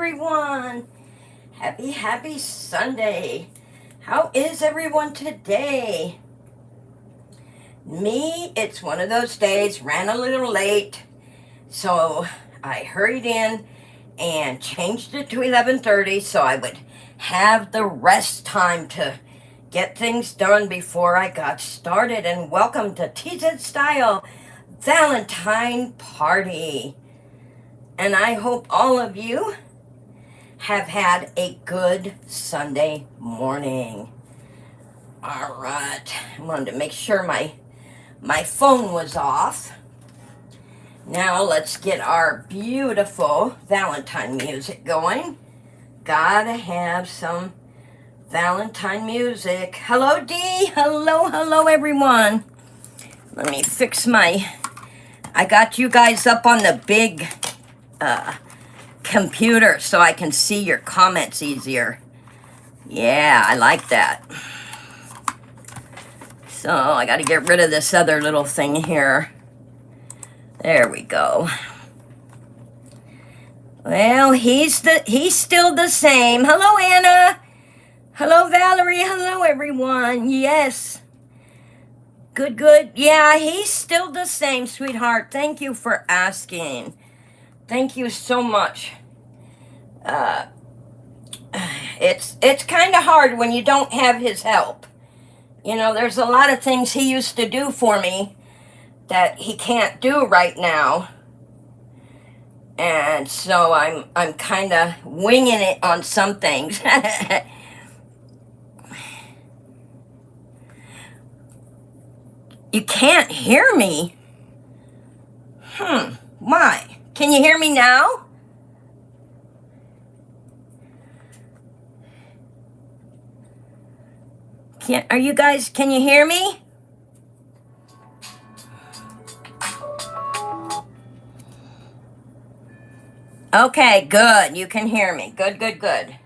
everyone. Happy Sunday. How is everyone today? Me, it's one of those days, ran a little late, so I hurried in and changed it to 11:30 so I would have the rest time to get things done before I got started. And welcome to TZED Style Valentine Party. And I hope all of you have had a good Sunday morning. All right, I wanted to make sure my phone was off. Now let's get our beautiful Valentine music going. Gotta have some Valentine music. Hello, Dee. Hello, everyone. Let me fix I got you guys up on the big computer so I can see your comments easier. Yeah, I like that. So I got to get rid of this other little thing here. There we go. Well, he's still the same. Hello, Anna. Hello, Valerie. Hello, everyone. Yes. Good. Yeah, he's still the same, sweetheart. Thank you for asking. Thank you so much. It's kind of hard when you don't have his help. You know, there's a lot of things he used to do for me that he can't do right now. And so I'm kind of winging it on some things. You can't hear me? Why? Can you hear me now? Can you hear me? Okay, good. You can hear me. Good.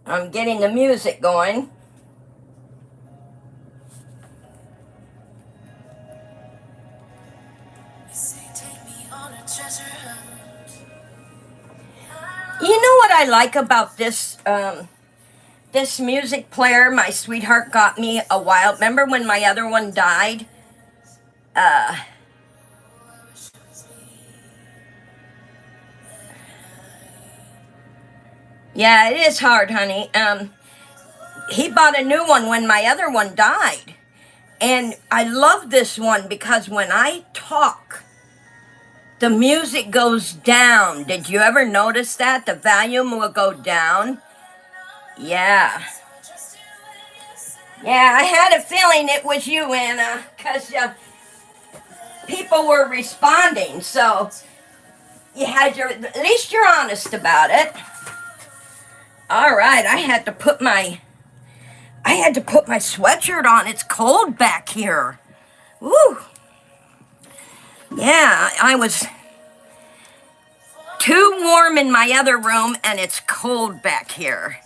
I'm getting the music going. You know what I like about this this music player my sweetheart got me a while. Remember when my other one died? Yeah, it is hard, honey. He bought a new one when my other one died. And I love this one because when I talk, the music goes down. Did you ever notice that? The volume will go down. Yeah. Yeah, I had a feeling it was you, Anna, because people were responding. So you had at least you're honest about it. All right, I had to put my sweatshirt on. It's cold back here. Woo. Yeah, I was too warm in my other room, and it's cold back here.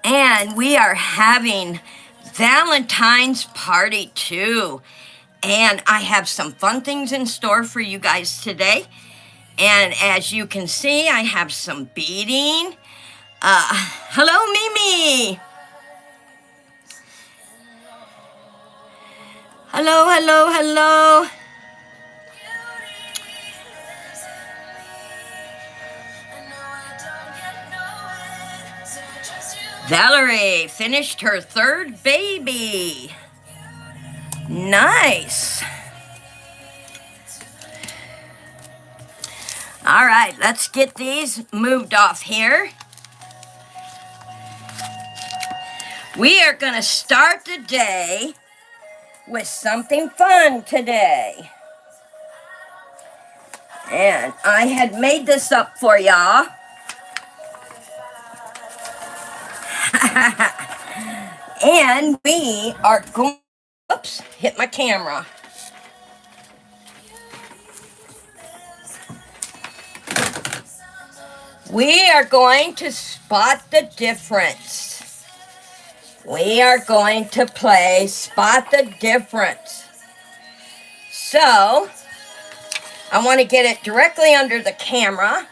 And we are having Valentine's party too. And I have some fun things in store for you guys today. And as you can see, I have some beading. Hello, Mimi. Hello. Valerie finished her third baby. Nice. All right, let's get these moved off here. We are going to start the day with something fun today. And I had made this up for y'all. And we are going, oops, hit my camera. We are going to spot the difference. We are going to play Spot the Difference. So, I want to get it directly under the camera.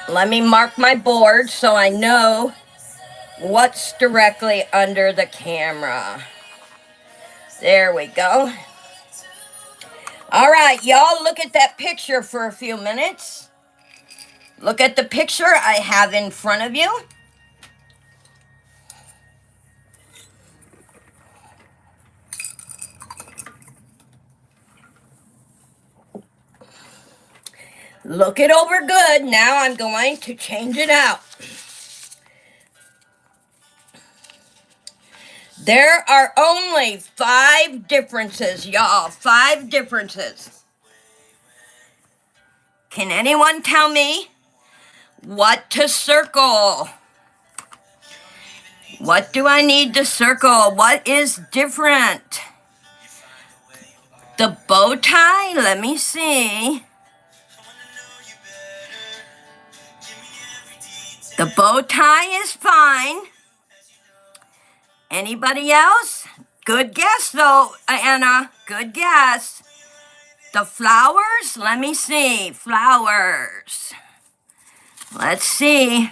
Let me mark my board so I know what's directly under the camera. There we go. All right, y'all, look at that picture for a few minutes. Look at the picture I have in front of you. Look it over good. Now I'm going to change it out. There are only 5 differences, y'all. 5 differences. Can anyone tell me what to circle? What do I need to circle? What is different? The bow tie? Let me see. The bow tie is fine. Anybody else? Good guess, though, Anna. Good guess. The flowers? Let me see. Flowers. Let's see.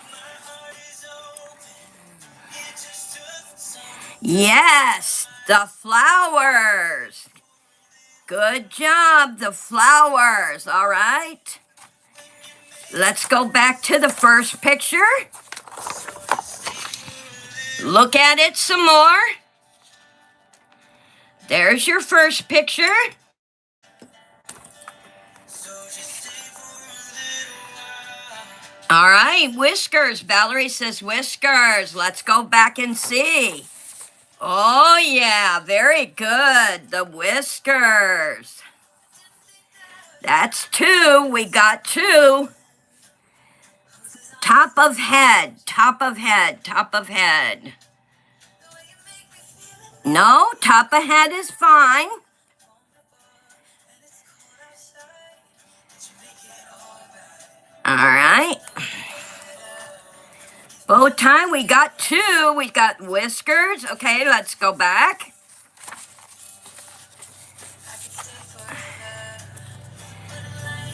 Yes, the flowers. Good job, the flowers. All right. Let's go back to the first picture. Look at it some more. There's your first picture. All right, whiskers. Valerie says whiskers. Let's go back and see. Oh, yeah, very good. The whiskers. That's 2. We got 2. Top of head, top of head, top of head. No, top of head is fine. All right. Bow tie, we got 2. We got whiskers. Okay, let's go back.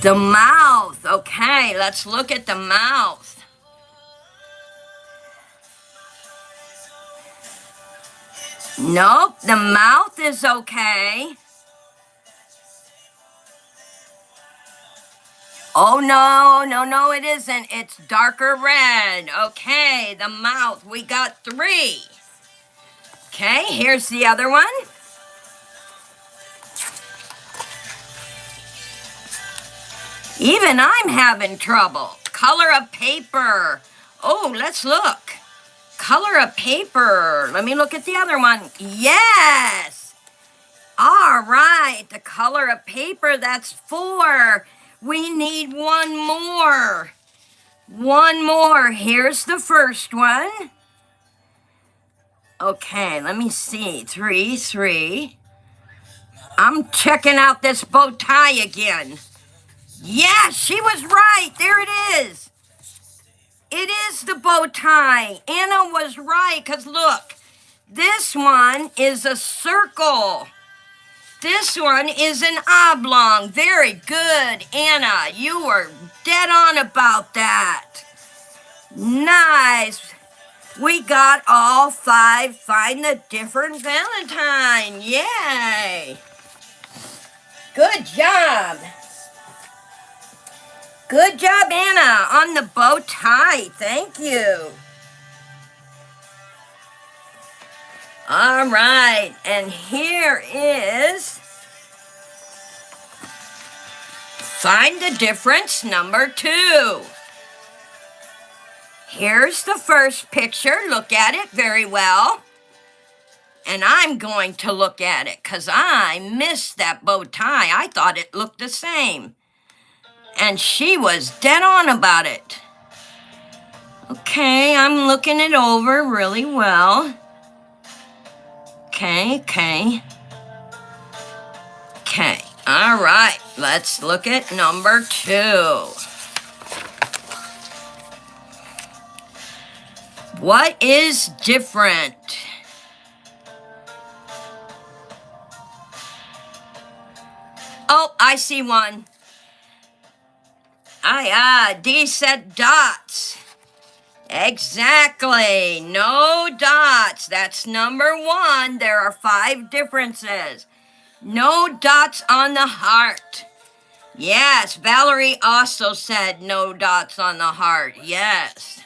The mouth. Okay, let's look at the mouth. Nope, the mouth is okay. Oh, no, it isn't. It's darker red. Okay, the mouth. We got 3. Okay, here's the other one. Even I'm having trouble. Color of paper. Oh, let's look. Color of paper. Let me look at the other one. Yes. All right, the color of paper, that's 4. We need 1 more. 1 more. Here's the first one. Okay, let me see. 3, 3. I'm checking out this bow tie again. Yeah, she was right. There it is. It is the bow tie. Anna was right, because look, this one is a circle. This one is an oblong. Very good, Anna. You were dead on about that. Nice. We got all 5. Find the different Valentine. Yay. Good job. Good job, Anna, on the bow tie. Thank you. All right, and here is find the difference number 2. Here's the first picture. Look at it very well. And I'm going to look at it because I missed that bow tie. I thought it looked the same. And she was dead on about it. Okay, I'm looking it over really well. Okay. All right, let's look at number 2. What is different? Oh, I see one. D said dots. Exactly. No dots. That's number one. There are 5 differences. No dots on the heart. Yes, Valerie also said no dots on the heart. Yes.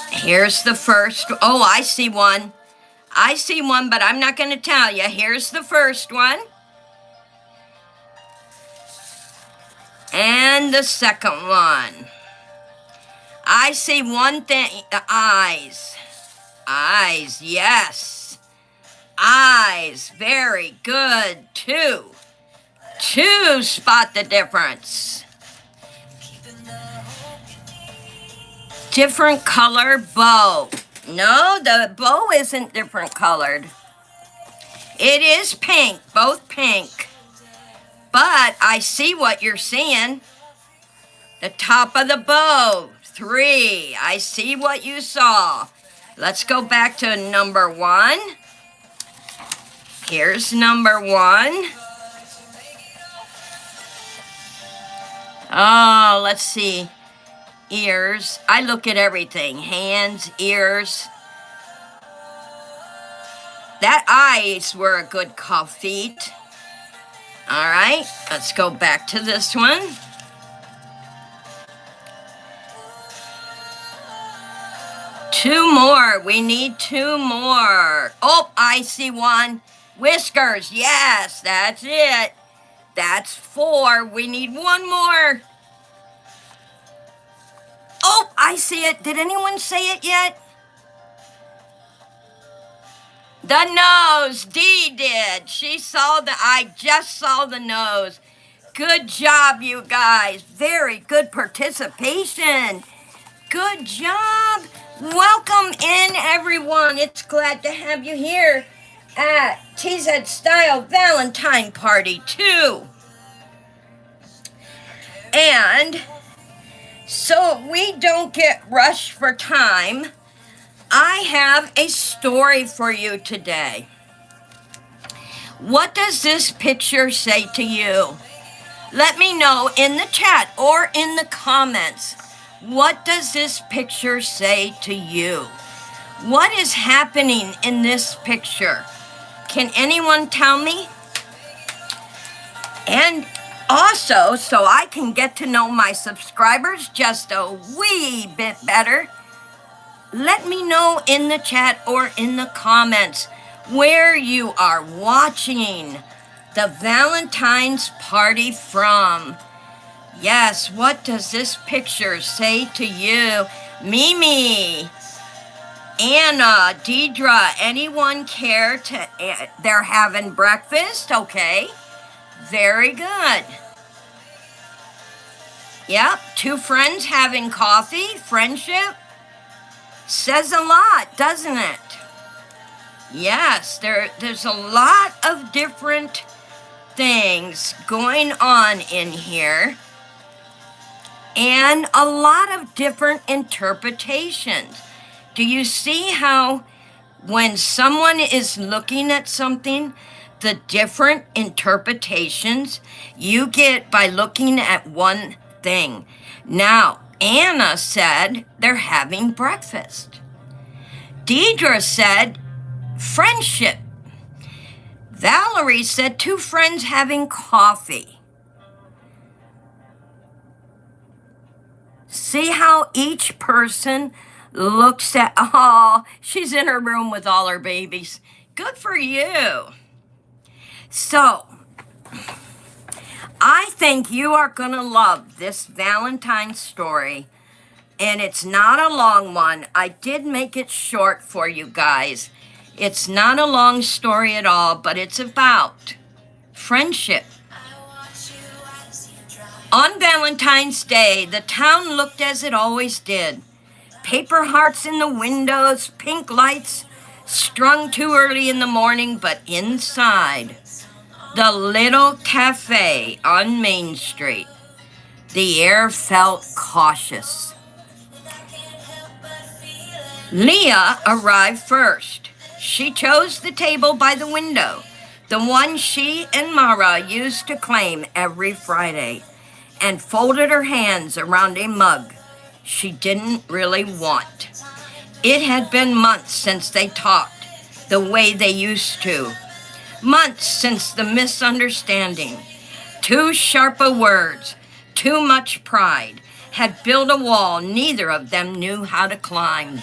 Here's the first. Oh, I see one. I see one, but I'm not going to tell you. Here's the first one. And the second one. I see one thing. Eyes. Eyes, yes. Eyes, very good. 2. 2 spot the difference. Different color bow. No, the bow isn't different colored. It is pink, both pink. But I see what you're seeing. The top of the bow, 3. I see what you saw. Let's go back to number 1. Here's number 1. Oh, let's see. Ears. I look at everything. Hands, ears. That eyes were a good feat. All right, let's go back to this one. Two more. We need 2 more. Oh, I see one. Whiskers. Yes, that's it. That's 4. We need 1 more. Oh, I see it. Did anyone say it yet? The nose. Dee did. She saw I just saw the nose. Good job, you guys. Very good participation. Good job. Welcome in, everyone. It's glad to have you here at TZED Style Valentine Party 2. And so we don't get rushed for time, I have a story for you today. What does this picture say to you? Let me know in the chat or in the comments. What does this picture say to you? What is happening in this picture? Can anyone tell me? And also, so I can get to know my subscribers just a wee bit better, let me know in the chat or in the comments where you are watching the Valentine's party from. Yes, what does this picture say to you? Mimi, Anna, Deidre, anyone care to, they're having breakfast? Okay, very good. Yep, 2 friends having coffee, friendship. Says a lot, doesn't it? Yes, there's a lot of different things going on in here. And a lot of different interpretations. Do you see how when someone is looking at something, the different interpretations you get by looking at one thing? Now, Anna said they're having breakfast. Deidre said friendship. Valerie said 2 friends having coffee. See how each person looks at, oh, she's in her room with all her babies. Good for you. So, I think you are going to love this Valentine's story. And it's not a long one. I did make it short for you guys. It's not a long story at all, but it's about friendship. On Valentine's Day, the town looked as it always did. Paper hearts in the windows, pink lights, strung too early in the morning, but inside the little cafe on Main Street, the air felt cautious. Leah arrived first. She chose the table by the window, the one she and Mara used to claim every Friday, and folded her hands around a mug she didn't really want. It had been months since they talked the way they used to. Months since the misunderstanding. Too sharp a words, too much pride, had built a wall neither of them knew how to climb.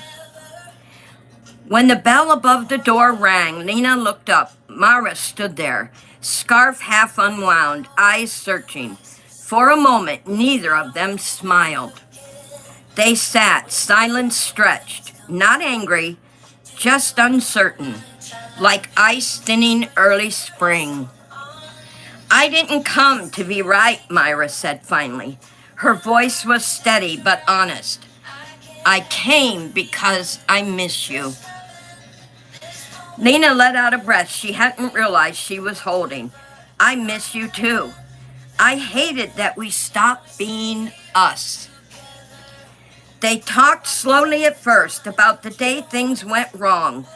When the bell above the door rang, Lena looked up. Mara stood there, scarf half unwound, eyes searching. For a moment, neither of them smiled. They sat, silence stretched, not angry, just uncertain, like ice thinning early spring. I didn't come to be right, Myra said finally. Her voice was steady but honest. I came because I miss you. Lena let out a breath she hadn't realized she was holding. I miss you too. I hated that we stopped being us. They talked slowly at first about the day things went wrong,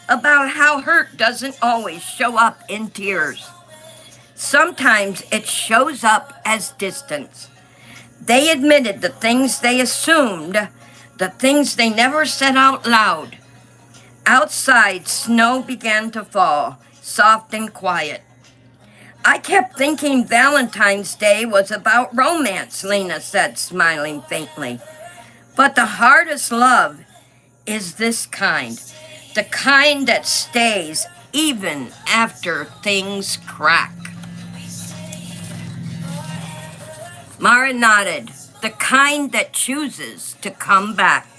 about how hurt doesn't always show up in tears. Sometimes it shows up as distance. They admitted the things they assumed, the things they never said out loud. Outside, snow began to fall, soft and quiet. I kept thinking Valentine's Day was about romance, Lena said, smiling faintly. But the hardest love is this kind, the kind that stays even after things crack. Mara nodded, the kind that chooses to come back.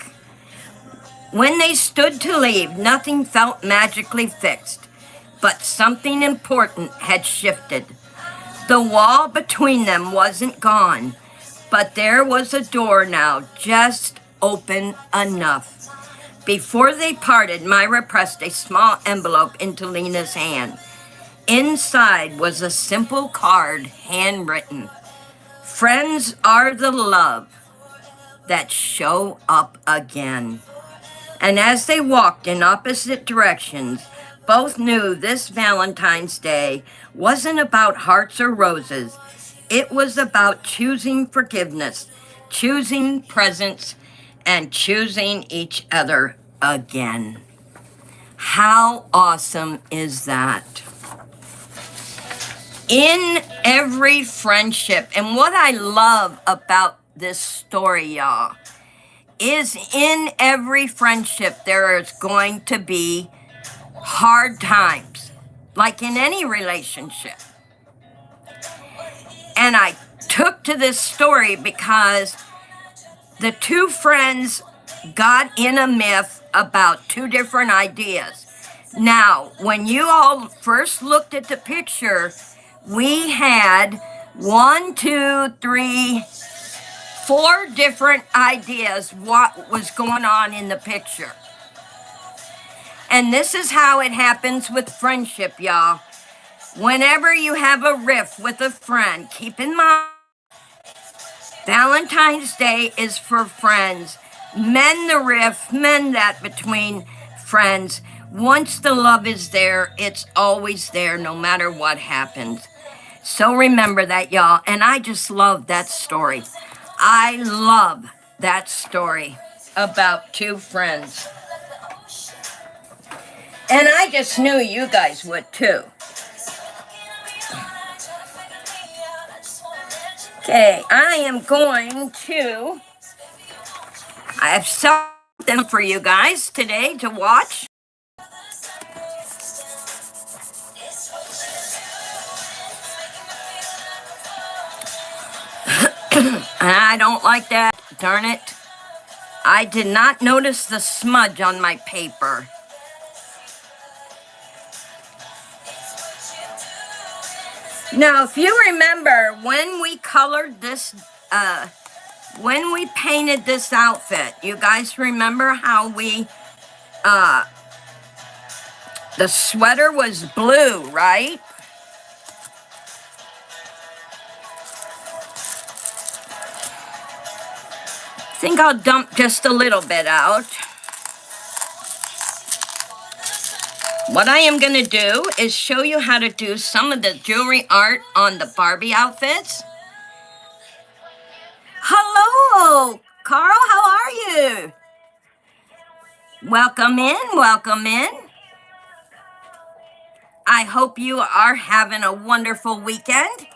When they stood to leave, nothing felt magically fixed, but something important had shifted. The wall between them wasn't gone, but there was a door now just open enough. Before they parted, Myra pressed a small envelope into Lena's hand. Inside was a simple card, handwritten. Friends are the love that show up again. And as they walked in opposite directions, both knew this Valentine's Day wasn't about hearts or roses. It was about choosing forgiveness, choosing presence, and choosing each other again. How awesome is that? In every friendship, and what I love about this story, y'all, is in every friendship there is going to be hard times, like in any relationship. And I took to this story because the two friends got in a myth about two different ideas. Now, when you all first looked at the picture, we had 4 different ideas what was going on in the picture. And this is how it happens with friendship, y'all. Whenever you have a riff with a friend, keep in mind, Valentine's Day is for friends. Mend the riff, mend that between friends. Once the love is there, it's always there, no matter what happens. So remember that, y'all. And I just love that story. I love that story about two friends. And I just knew you guys would too. Okay, I am going to... I have something for you guys today to watch. And I don't like that, darn it. I did not notice the smudge on my paper. Now, if you remember, when we colored this, when we painted this outfit, you guys remember how we, the sweater was blue, right? I think I'll dump just a little bit out. What I am going to do is show you how to do some of the jewelry art on the Barbie outfits. Hello, Carl, how are you? Welcome in, welcome in. I hope you are having a wonderful weekend.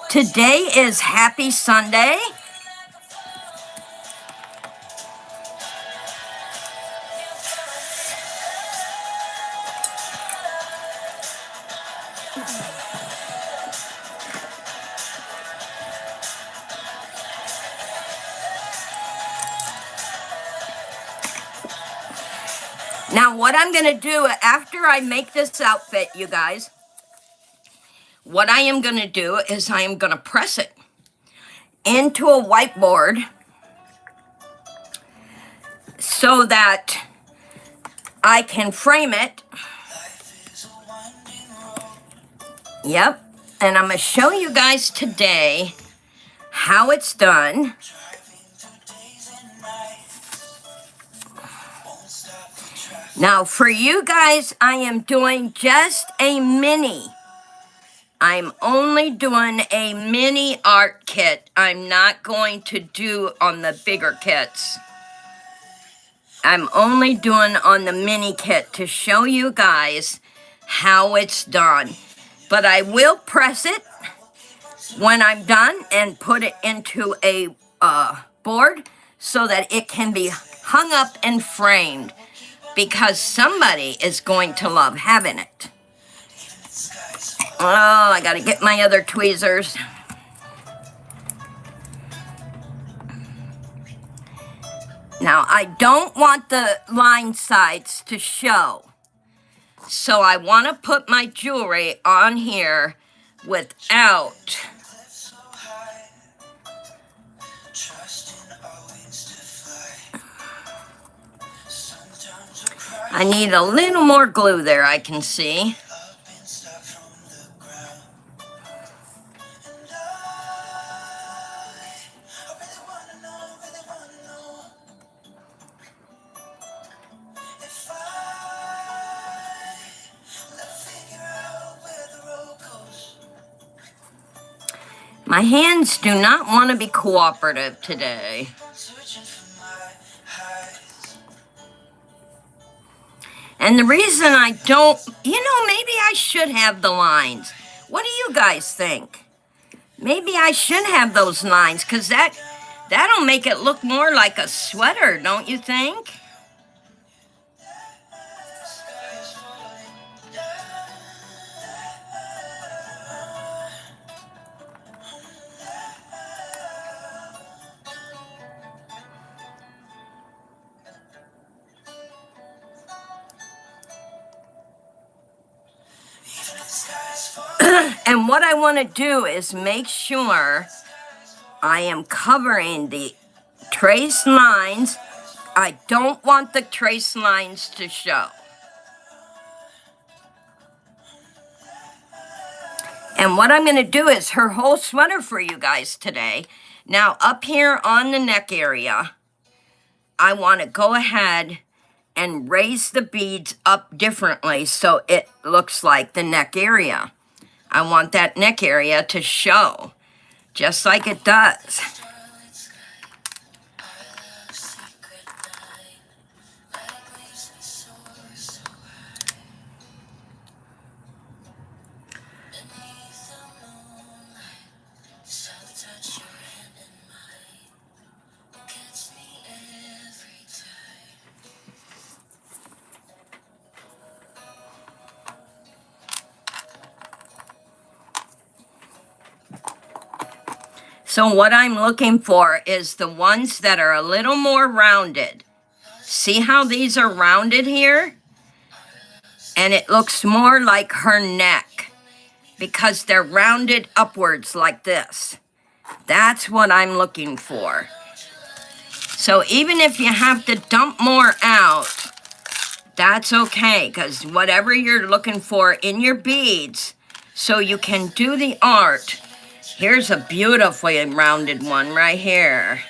Today is Happy Sunday. Now, what I'm going to do after I make this outfit, you guys, what I am going to do is I am going to press it into a whiteboard so that I can frame it. Yep. And I'm going to show you guys today how it's done. Now, for you guys, I am doing just a mini. I'm only doing a mini art kit. I'm not going to do on the bigger kits. I'm only doing on the mini kit to show you guys how it's done. But I will press it when I'm done and put it into a board so that it can be hung up and framed, because somebody is going to love having it. Oh, I gotta get my other tweezers. Now, I don't want the line sides to show, so I want to put my jewelry on here without I need a little more glue there, I can see. My hands do not want to be cooperative today. And the reason I don't, maybe I should have the lines. What do you guys think? Maybe I should have those lines, because that'll make it look more like a sweater, don't you think? And what I want to do is make sure I am covering the trace lines. I don't want the trace lines to show. And what I'm going to do is her whole sweater for you guys today. Now, up here on the neck area, I want to go ahead and raise the beads up differently so it looks like the neck area. I want that neck area to show, just like it does. So what I'm looking for is the ones that are a little more rounded. See how these are rounded here? And it looks more like her neck because they're rounded upwards like this. That's what I'm looking for. So even if you have to dump more out, that's okay, because whatever you're looking for in your beads, so you can do the art. Here's a beautifully rounded one right here.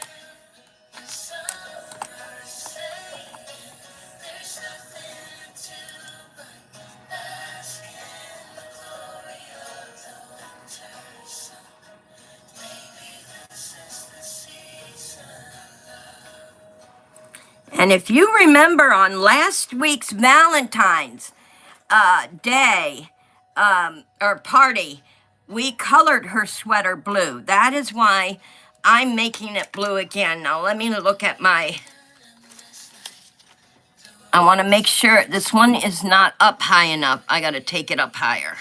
And if you remember on last week's Valentine's day or party, we colored her sweater blue. That is why I'm making it blue again. Now let me look at my, I want to make sure this one is not up high enough. I got to take it up higher.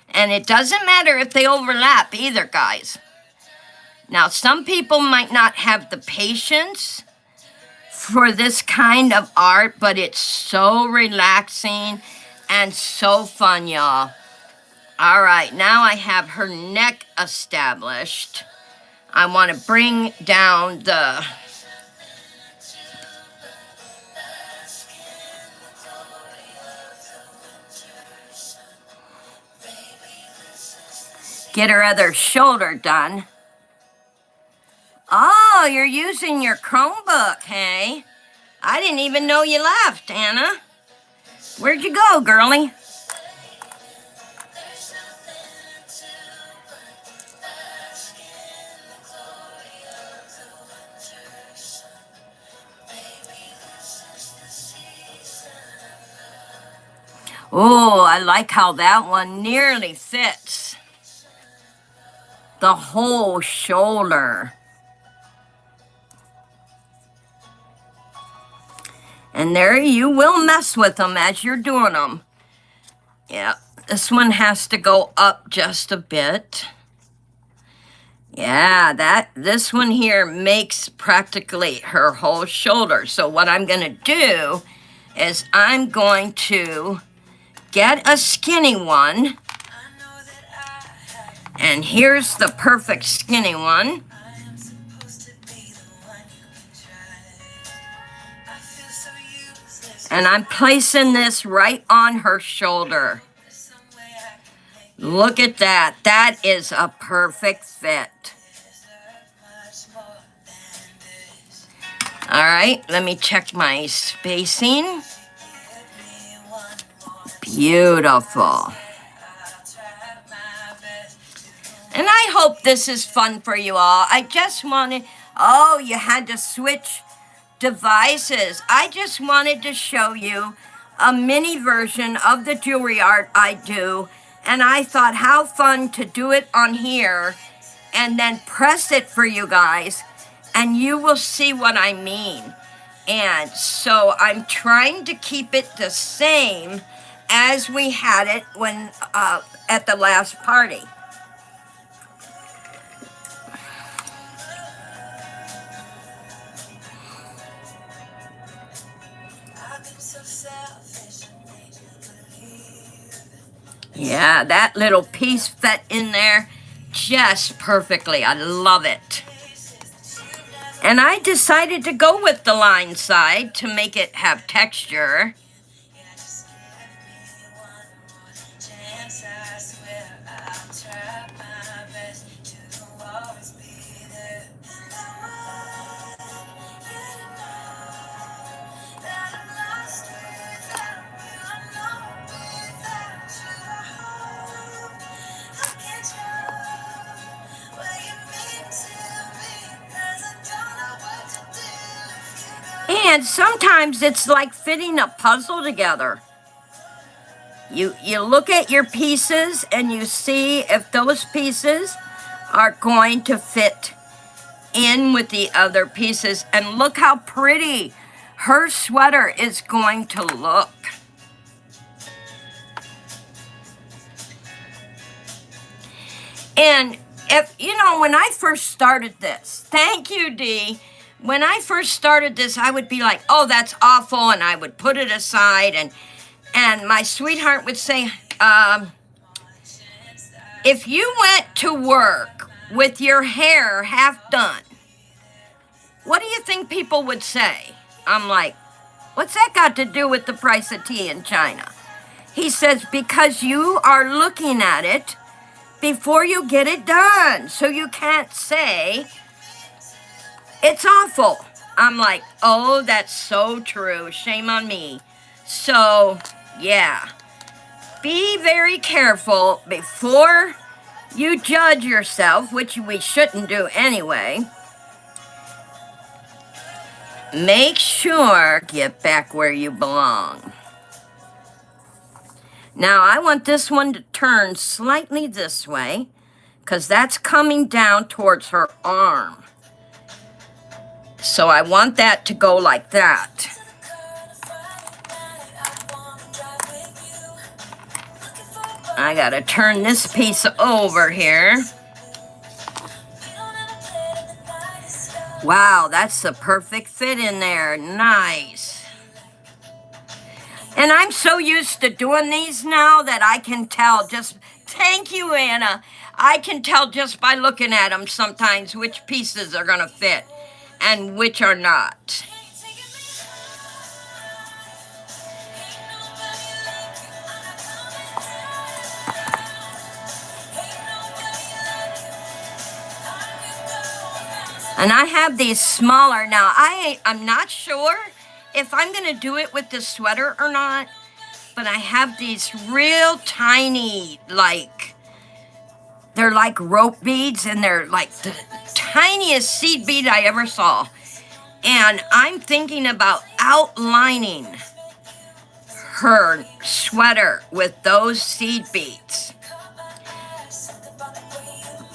And it doesn't matter if they overlap either, guys. Now, some people might not have the patience for this kind of art, but it's so relaxing and so fun, y'all. All right, now I have her neck established. I want to bring down the... Get her other shoulder done. Oh, you're using your Chromebook, hey? I didn't even know you left, Anna. Where'd you go, girlie? Oh, I like how that one nearly fits the whole shoulder. And there you will mess with them as you're doing them. Yeah, this one has to go up just a bit. Yeah, this one here makes practically her whole shoulder. So what I'm going to do is I'm going to get a skinny one. And here's the perfect skinny one. And I'm placing this right on her shoulder. Look at that. That is a perfect fit. All right, let me check my spacing. Beautiful. And I hope this is fun for you all. I just wanted, oh, you had to switch devices. I just wanted to show you a mini version of the jewelry art I do. And I thought how fun to do it on here and then press it for you guys. And you will see what I mean. And so I'm trying to keep it the same as we had it when at the last party. Yeah, that little piece fit in there just perfectly. I love it. And I decided to go with the line side to make it have texture. And sometimes it's like fitting a puzzle together. You look at your pieces and you see if those pieces are going to fit in with the other pieces. And look how pretty her sweater is going to look. And if, you know, when I first started this, thank you, Dee. When I first started this, I would be like, oh, that's awful, and I would put it aside, and my sweetheart would say, if you went to work with your hair half done, what do you think people would say? I'm like, what's that got to do with the price of tea in China? He says, because you are looking at it before you get it done, so you can't say it's awful. I'm like, oh, that's so true. Shame on me. So, yeah. Be very careful before you judge yourself, which we shouldn't do anyway. make sure, get back where you belong. Now I want this one to turn slightly this way because that's coming down towards her arm. So I want that to go like that. I gotta turn this piece over here. Wow, that's the perfect fit in there. Nice. And I'm so used to doing these now that I can tell just, thank you, Anna. I can tell just by looking at them sometimes which pieces are gonna fit and which are not. And I have these smaller now. I'm not sure if I'm going to do it with this sweater or not, but I have these real tiny, like, they're like rope beads, and they're like the tiniest seed bead I ever saw. And I'm thinking about outlining her sweater with those seed beads.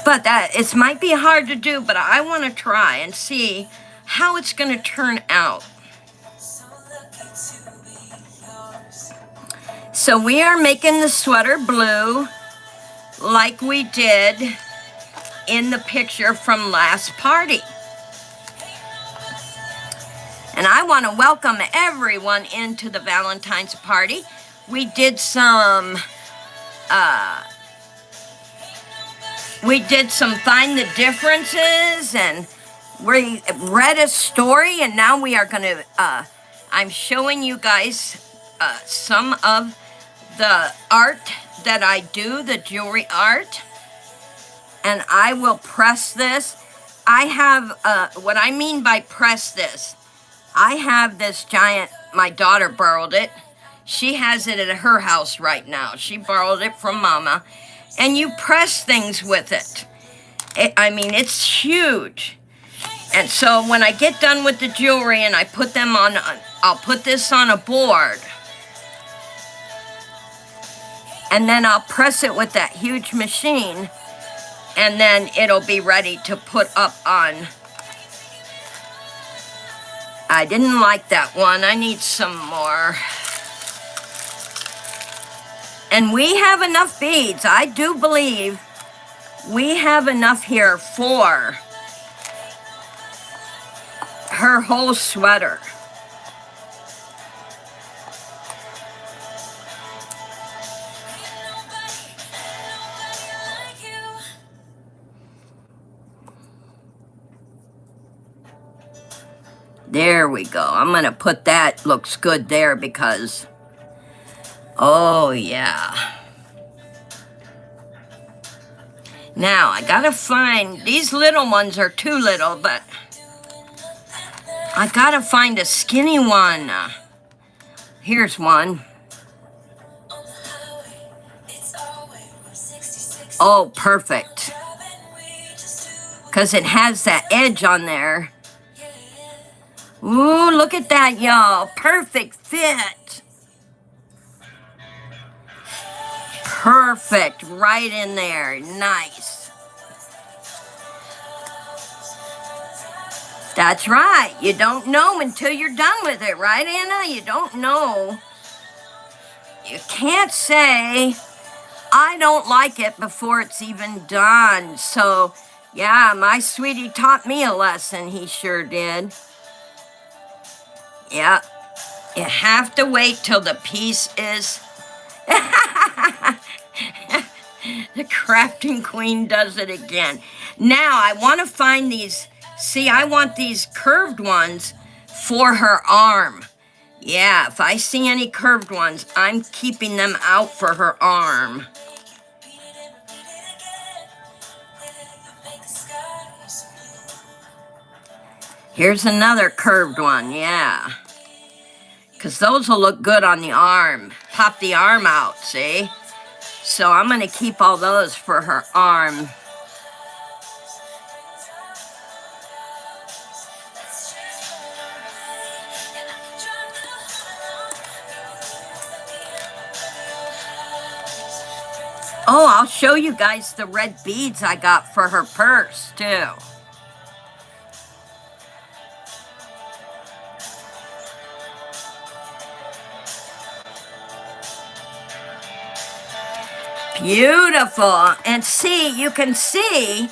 But it might be hard to do, but I want to try and see how it's going to turn out. So we are making the sweater blue like we did in the picture from last party. And I want to welcome everyone into the Valentine's party. We did some find the differences, and we read a story, and now we are going to, I'm showing you guys some of the art that I do, the jewelry art, and I will press this. I have, what I mean by press this, I have this giant, my daughter borrowed it. She has it at her house right now. She borrowed it from Mama. And you press things with it. I mean, it's huge. And so when I get done with the jewelry and I put them on, I'll put this on a board. And then I'll press it with that huge machine. And then it'll be ready to put up on. I didn't like that one. I need some more. And we have enough beads. I do believe we have enough here for her whole sweater. There we go. I'm going to put that, looks good there because, oh yeah. Now, I got to find, these little ones are too little, but I got to find a skinny one. Here's one. Oh, perfect. Because it has that edge on there. Ooh, look at that, y'all. Perfect fit. Perfect. Right in there. Nice. That's right. You don't know until you're done with it, right, Anna? You don't know. You can't say, I don't like it before it's even done. So, yeah, my sweetie taught me a lesson. He sure did. Yeah, you have to wait till the piece is... The crafting queen does it again. Now, I want to find these... See, I want these curved ones for her arm. Yeah, if I see any curved ones, I'm keeping them out for her arm. Here's another curved one, yeah. Because those will look good on the arm. Pop the arm out, see? So I'm going to keep all those for her arm. Oh, I'll show you guys the red beads I got for her purse, too. Beautiful. And see, you can see,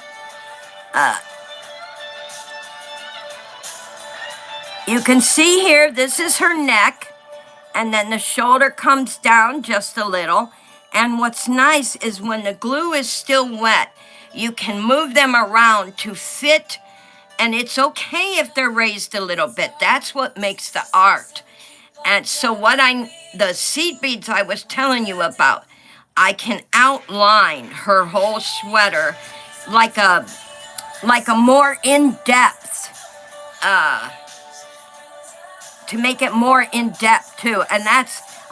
here, this is her neck, and then the shoulder comes down just a little. And what's nice is when the glue is still wet, you can move them around to fit, and it's okay if they're raised a little bit. That's what makes the art. And so the seed beads I was telling you about, I can outline her whole sweater like a more in-depth, to make it more in-depth too. And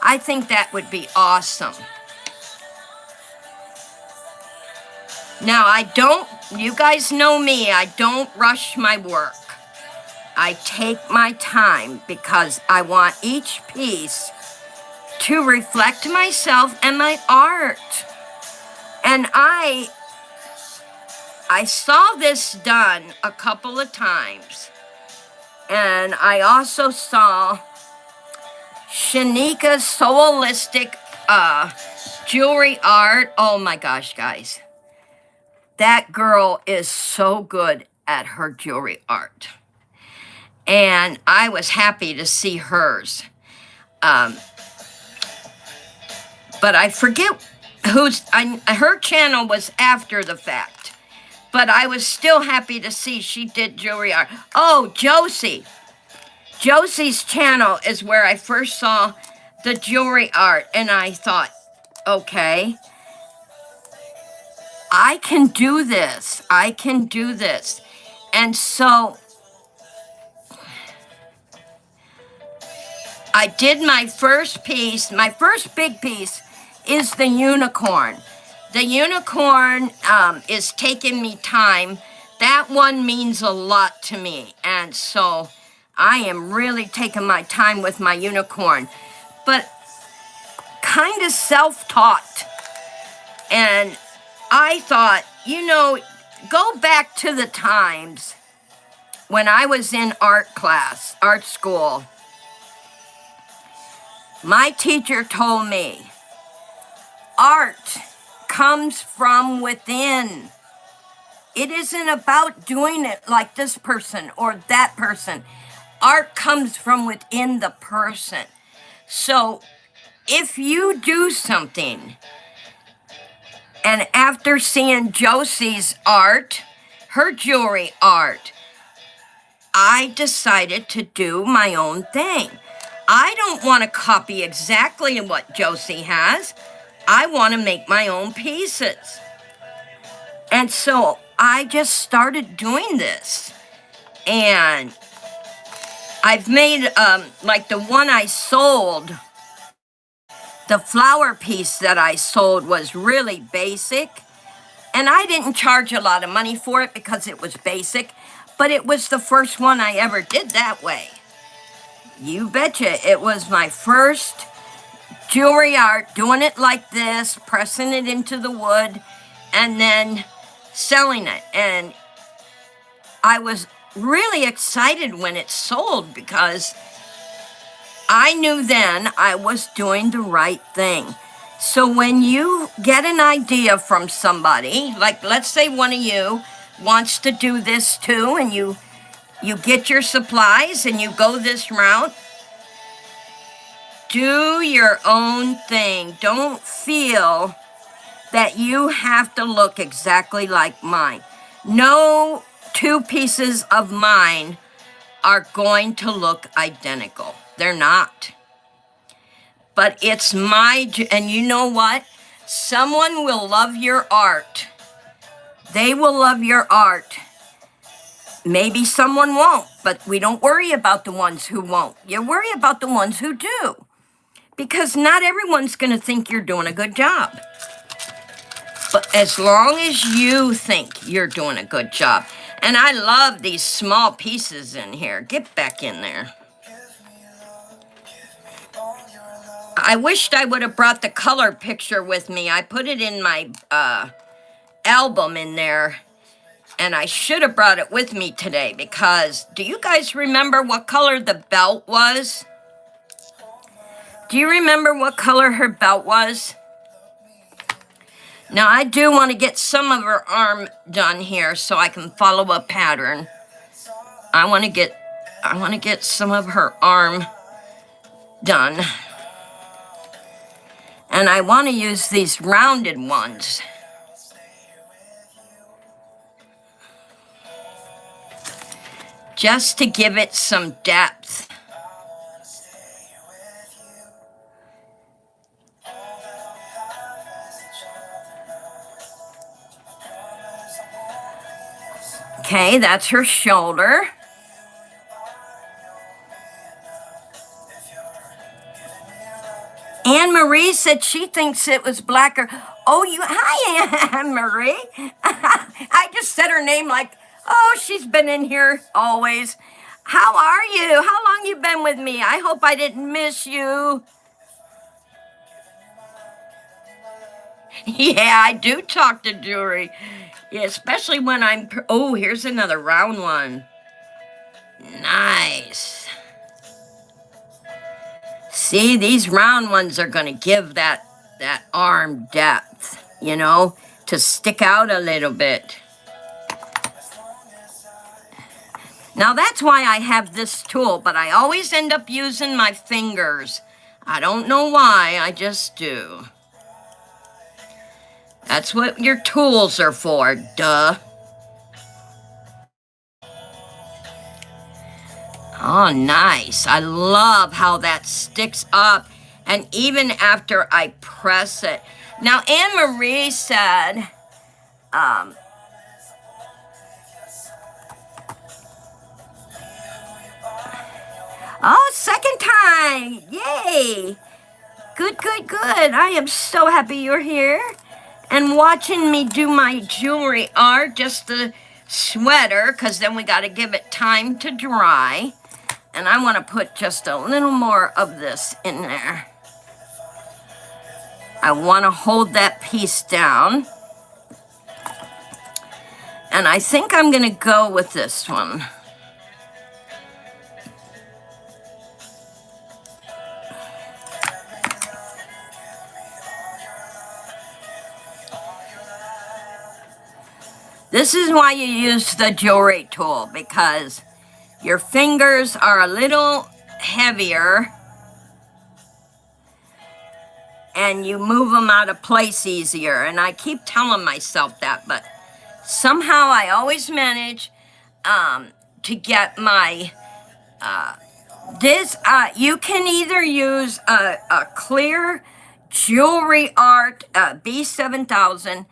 I think that would be awesome. Now, you guys know me, I don't rush my work. I take my time because I want each piece to reflect myself and my art. And I saw this done a couple of times. And I also saw Shanika's Soulistic jewelry art. Oh my gosh, guys. That girl is so good at her jewelry art. And I was happy to see hers. But I forget her channel was after the fact. But I was still happy to see she did jewelry art. Oh, Josie. Josie's channel is where I first saw the jewelry art. And I thought, okay, I can do this. I can do this. And so I did my first piece. My first big piece is the unicorn. The unicorn is taking me time. That one means a lot to me. And so I am really taking my time with my unicorn. But kind of self-taught. And I thought, go back to the times when I was in art school. My teacher told me, art comes from within. It isn't about doing it like this person or that person. Art comes from within the person. So if you do something, and after seeing Josie's art, her jewelry art, I decided to do my own thing. I don't want to copy exactly what Josie has. I want to make my own pieces. And so I just started doing this. And I've made, like the one I sold, the flower piece that I sold was really basic. And I didn't charge a lot of money for it because it was basic. But it was the first one I ever did that way. You betcha. It was my first jewelry art, doing it like this, pressing it into the wood, and then selling it. And I was really excited when it sold because I knew then I was doing the right thing. So when you get an idea from somebody, like let's say one of you wants to do this too, and you get your supplies and you go this route, do your own thing. Don't feel that you have to look exactly like mine. No two pieces of mine are going to look identical. They're not. But it's and you know what? Someone will love your art. They will love your art. Maybe someone won't, but we don't worry about the ones who won't. You worry about the ones who do. Because not everyone's going to think you're doing a good job. But as long as you think you're doing a good job. And I love these small pieces in here. Get back in there. I wished I would have brought the color picture with me. I put it in my album in there, and I should have brought it with me today because do you guys remember what color the belt was? Do you remember what color her belt was? Now, I do want to get some of her arm done here so I can follow a pattern. I want to get some of her arm done. And I want to use these rounded ones. Just to give it some depth. Okay, that's her shoulder. Anne Marie said she thinks it was blacker. Oh, hi, Anne Marie. I just said her name like, oh, she's been in here always. How are you? How long you been with me? I hope I didn't miss you. Yeah, I do talk to jewelry. Yeah, especially when I'm... Oh, here's another round one. Nice. See, these round ones are going to give that arm depth, you know, to stick out a little bit. Now, that's why I have this tool, but I always end up using my fingers. I don't know why, I just do. That's what your tools are for, duh. Oh, nice. I love how that sticks up. And even after I press it. Now, Anne Marie said, oh, second time. Yay. Good, good, good. I am so happy you're here. And watching me do my jewelry art, just the sweater, because then we got to give it time to dry. And I want to put just a little more of this in there. I want to hold that piece down. And I think I'm going to go with this one. This is why you use the jewelry tool, because your fingers are a little heavier and you move them out of place easier. And I keep telling myself that, but somehow I always manage to get my, you can either use a clear jewelry art B7000,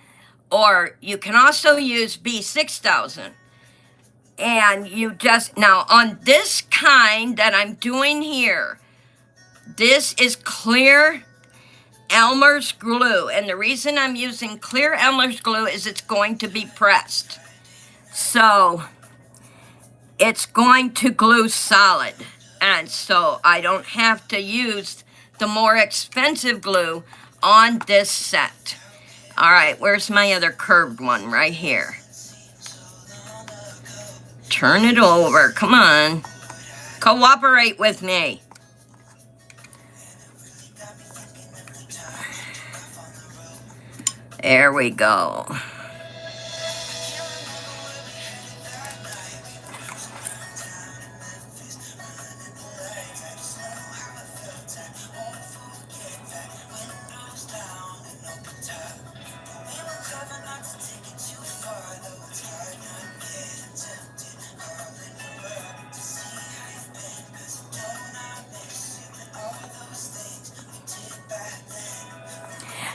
or you can also use B6000. And you just, now on this kind that I'm doing here, this is clear Elmer's glue. And the reason I'm using clear Elmer's glue is it's going to be pressed. So it's going to glue solid. And so I don't have to use the more expensive glue on this set. All right, where's my other curved one? Right here. Turn it over. Come on. Cooperate with me. There we go.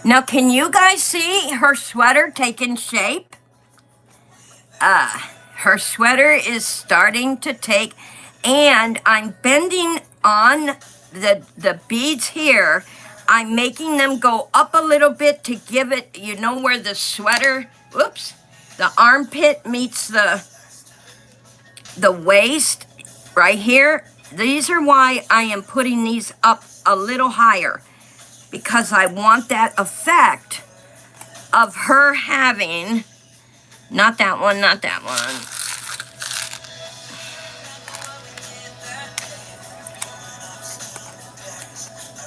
Now, can you guys see her sweater taking shape? Her sweater is starting to take, and I'm bending on the beads here. I'm making them go up a little bit to give it, you know, where the sweater, whoops, the armpit meets the waist right here. These are why I am putting these up a little higher. because I want that effect of her having, not that one, not that one.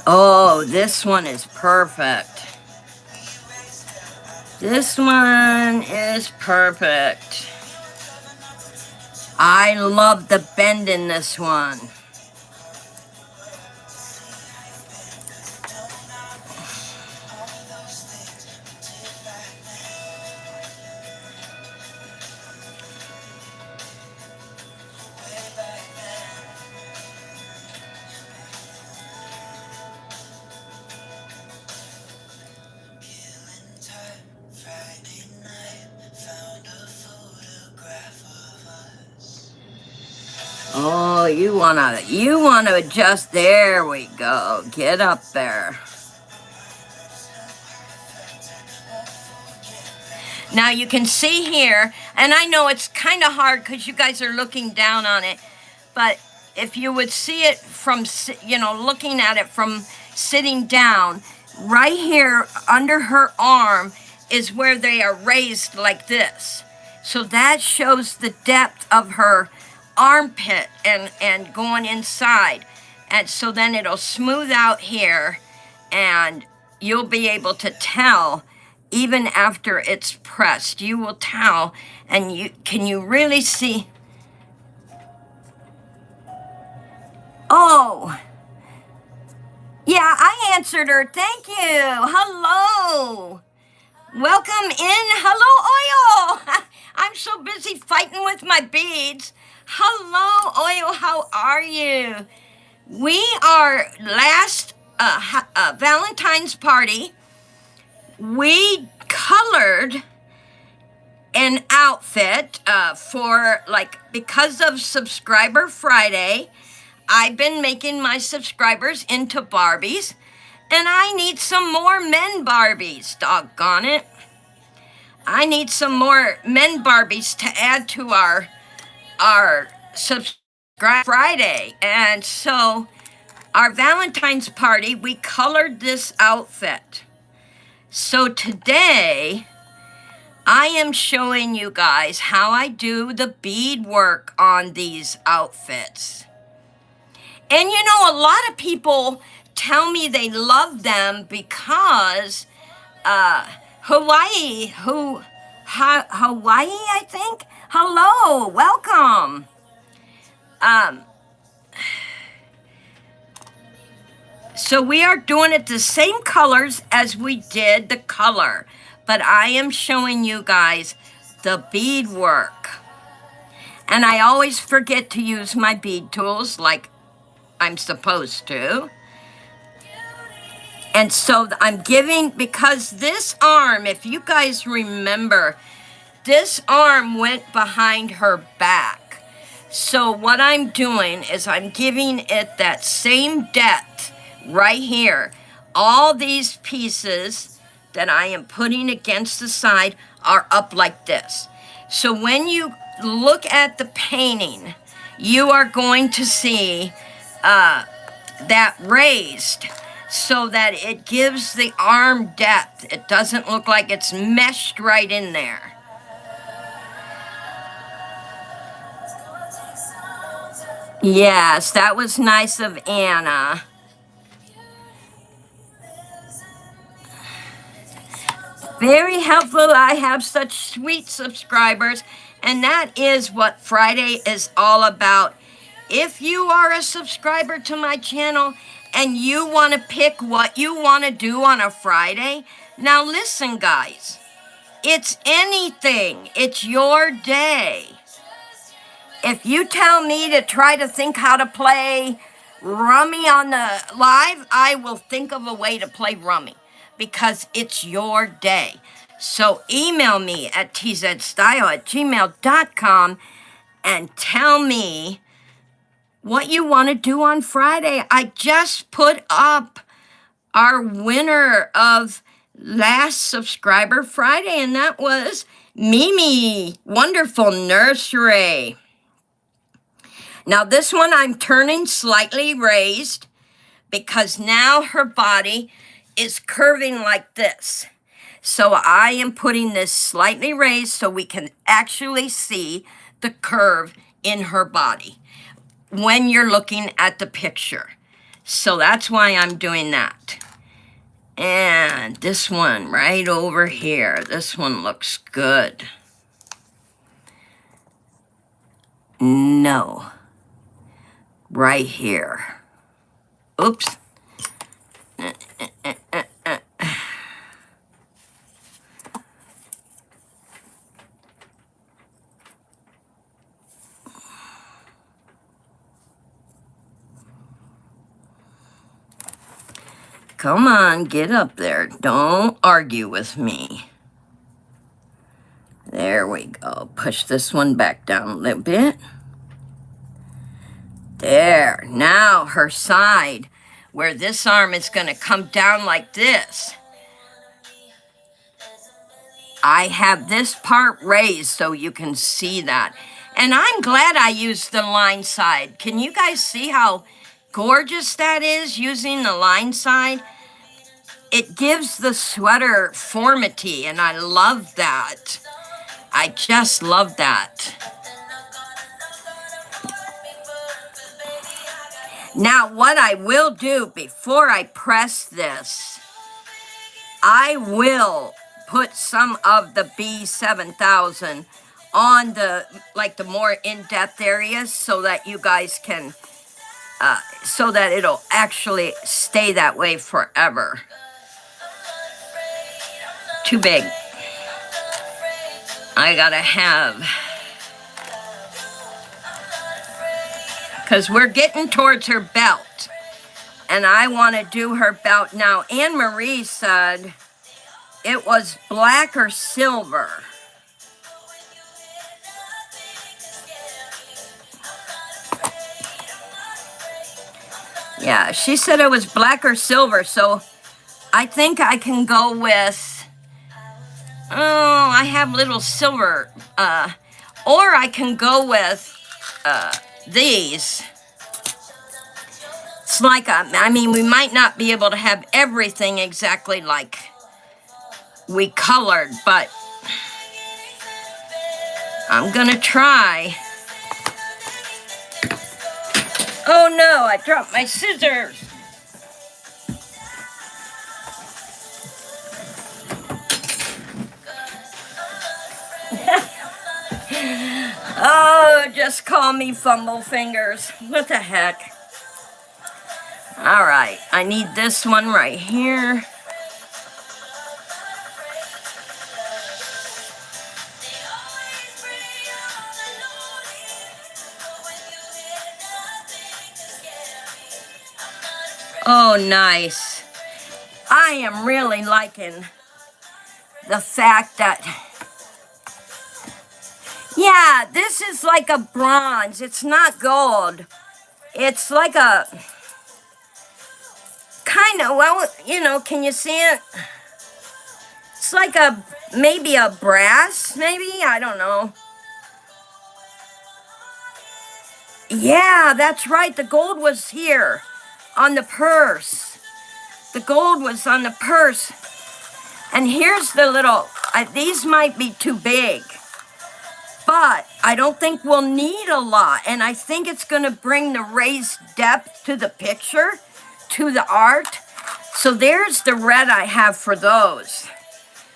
Oh, this one is perfect. This one is perfect. I love the bend in this one. Oh, you wanna adjust. There we go. Get up there. Now you can see here, and I know it's kind of hard because you guys are looking down on it, but if you would see it from, looking at it from sitting down, right here under her arm is where they are raised like this. So that shows the depth of her armpit and going inside. And so then it'll smooth out here and you'll be able to tell even after it's pressed. You will tell, and can you really see? Oh, yeah, I answered her. Thank you. Hello. Welcome in. Hello, Oil. I'm so busy fighting with my beads. Hello, Oil. How are you? We are last Valentine's party. We colored an outfit because of Subscriber Friday. I've been making my subscribers into Barbies, and I need some more men Barbies, doggone it. I need some more men Barbies to add to our Subscriber Friday. And so our Valentine's party, we colored this outfit. So today, I am showing you guys how I do the bead work on these outfits. And a lot of people tell me they love them because Hawaii, I think? Hello, welcome. So we are doing it the same colors as we did the color, but I am showing you guys the bead work. And I always forget to use my bead tools like I'm supposed to. And so I'm giving, because this arm, if you guys remember, this arm went behind her back. So what I'm doing is I'm giving it that same depth right here. All these pieces that I am putting against the side are up like this. So when you look at the painting, you are going to see that raised so that it gives the arm depth. It doesn't look like it's meshed right in there. Yes, that was nice of Anna. Very helpful. I have such sweet subscribers, and that is what Friday is all about. If you are a subscriber to my channel and you want to pick what you want to do on a Friday, now listen, guys, it's anything. It's your day. If you tell me to try to think how to play Rummy on the live, I will think of a way to play Rummy because it's your day. So email me at TZEDstyle@gmail.com and tell me what you want to do on Friday. I just put up our winner of last Subscriber Friday, and that was Mimi, Wonderful Nursery. Now this one I'm turning slightly raised because now her body is curving like this. So I am putting this slightly raised so we can actually see the curve in her body when you're looking at the picture. So that's why I'm doing that. And this one right over here, this one looks good. No, right here. Oops. Come on, get up there. Don't argue with me. There we go. Push this one back down a little bit. There. Now her side, where this arm is going to come down like this. I have this part raised so you can see that. And I'm glad I used the line side. Can you guys see how gorgeous that is using the line side? It gives the sweater formity, and I love that. I just love that. Now, what I will do before I press this, I will put some of the B7000 on the, like the more in-depth areas so that you guys can, so that it'll actually stay that way forever. Too big. I gotta have, because we're getting towards her belt, and I want to do her belt. Now, Anne Marie said it was black or silver. Yeah, she said it was black or silver, so I think I can go with, oh, I have little silver, or I can go with these. It's like, I mean, we might not be able to have everything exactly like we colored, but I'm gonna try. Oh no, I dropped my scissors. Oh, just call me Fumble Fingers. What the heck? All right, I need this one right here. Oh, nice. I am really liking the fact that, yeah, this is like a bronze. It's not gold. It's like a kind of, well, you know, can you see it? It's like a, maybe a brass, maybe? I don't know. Yeah, that's right. The gold was here on the purse. The gold was on the purse. And here's the little, these might be too big, but I don't think we'll need a lot. And I think it's going to bring the raised depth to the picture, to the art. So there's the red I have for those.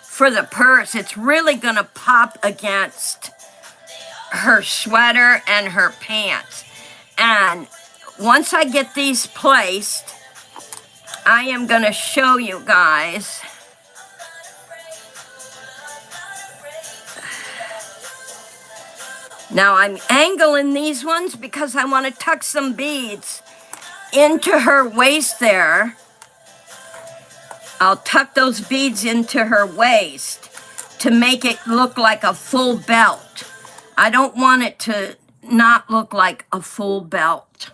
For the purse, it's really going to pop against her sweater and her pants. And once I get these placed, I am going to show you guys. Now I'm angling these ones because I want to tuck some beads into her waist there. I'll tuck those beads into her waist to make it look like a full belt. I don't want it to not look like a full belt.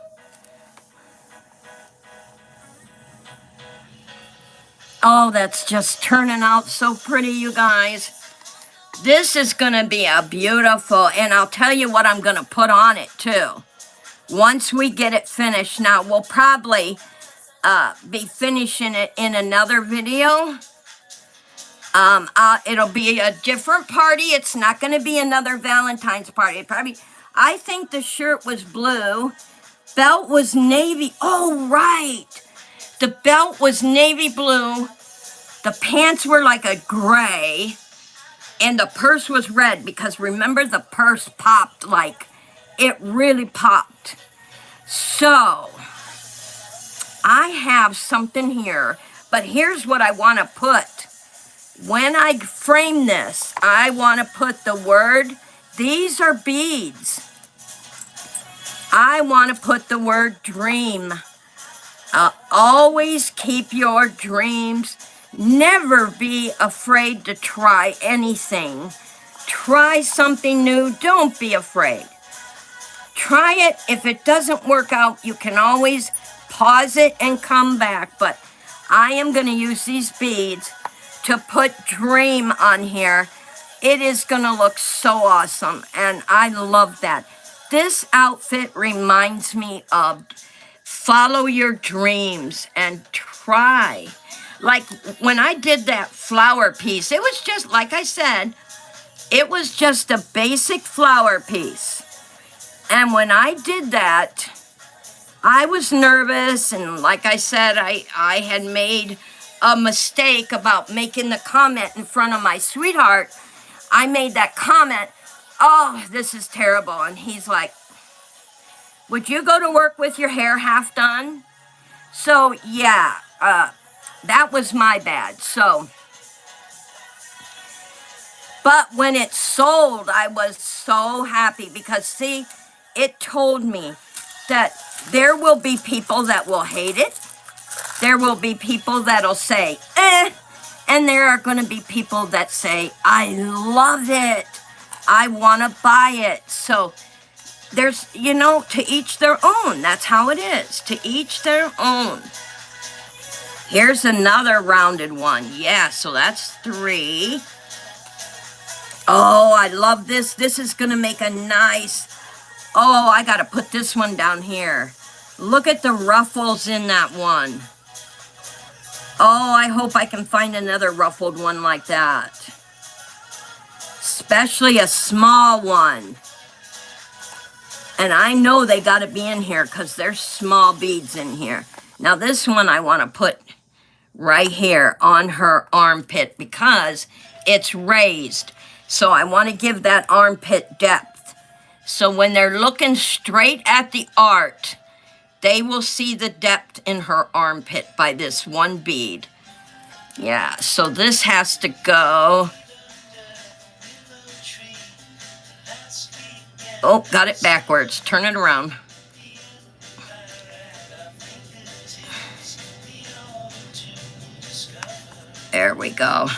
Oh, that's just turning out so pretty, you guys. This is going to be a beautiful, and I'll tell you what I'm going to put on it too. Once we get it finished, now we'll probably be finishing it in another video. It'll be a different party. It's not going to be another Valentine's party. I think the shirt was blue. Belt was navy. Oh, right. The belt was navy blue. The pants were like a gray. And the purse was red because remember the purse popped like, it really popped. So, I have something here. But here's what I want to put. When I frame this, I want to put the word, these are beads. I want to put the word dream. Always keep your dreams. Never be afraid to try anything. Try something new. Don't be afraid. Try it. If it doesn't work out, you can always pause it and come back. But I am going to use these beads to put dream on here. It is going to look so awesome, and I love that. This outfit reminds me of follow your dreams and try. Like when I did that flower piece, it was just, like I said, it was just a basic flower piece. And when I did that, I was nervous, and like I said, I had made a mistake about making the comment in front of my sweetheart. I made that comment, oh, this is terrible. And he's like, would you go to work with your hair half done? So, yeah, that was my bad. So, but when it sold, I was so happy because, see, it told me that there will be people that will hate it. There will be people that'll say, eh, and there are going to be people that say, I love it. I want to buy it. So there's, you know, to each their own. That's how it is. To each their own. Here's another rounded one. Yeah, so that's 3. Oh, I love this. This is going to make a nice, oh, I got to put this one down here. Look at the ruffles in that one. Oh, I hope I can find another ruffled one like that. Especially a small one. And I know they got to be in here because there's small beads in here. Now this one I want to put right here on her armpit because it's raised. So I want to give that armpit depth. So when they're looking straight at the art, they will see the depth in her armpit by this one bead. Yeah, so this has to go. Oh, got it backwards. Turn it around. There we go.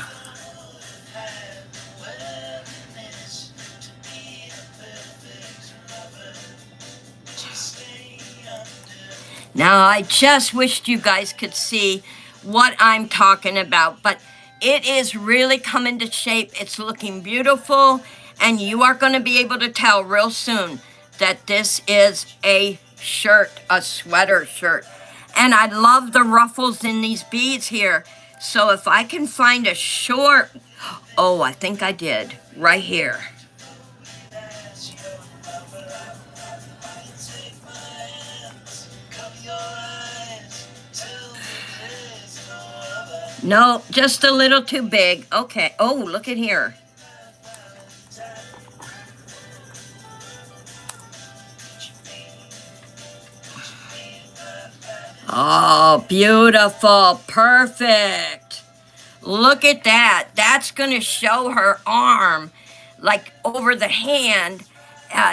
Now, I just wished you guys could see what I'm talking about, but it is really coming to shape. It's looking beautiful, and you are going to be able to tell real soon that this is a shirt, a sweater shirt. And I love the ruffles in these beads here. So if I can find a short, oh, I think I did, right here. No, just a little too big. Okay. Oh, look at here. Oh, beautiful. Perfect. Look at that. That's going to show her arm like over the hand,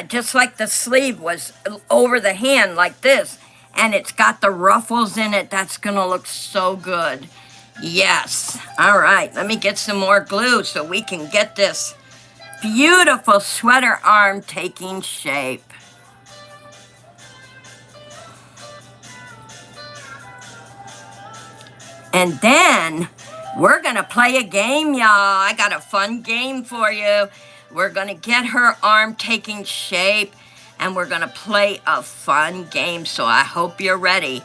just like the sleeve was over the hand like this. And it's got the ruffles in it. That's going to look so good. Yes. All right. Let me get some more glue so we can get this beautiful sweater arm taking shape. And then we're going to play a game, y'all. I got a fun game for you. We're going to get her arm taking shape, and we're going to play a fun game. So I hope you're ready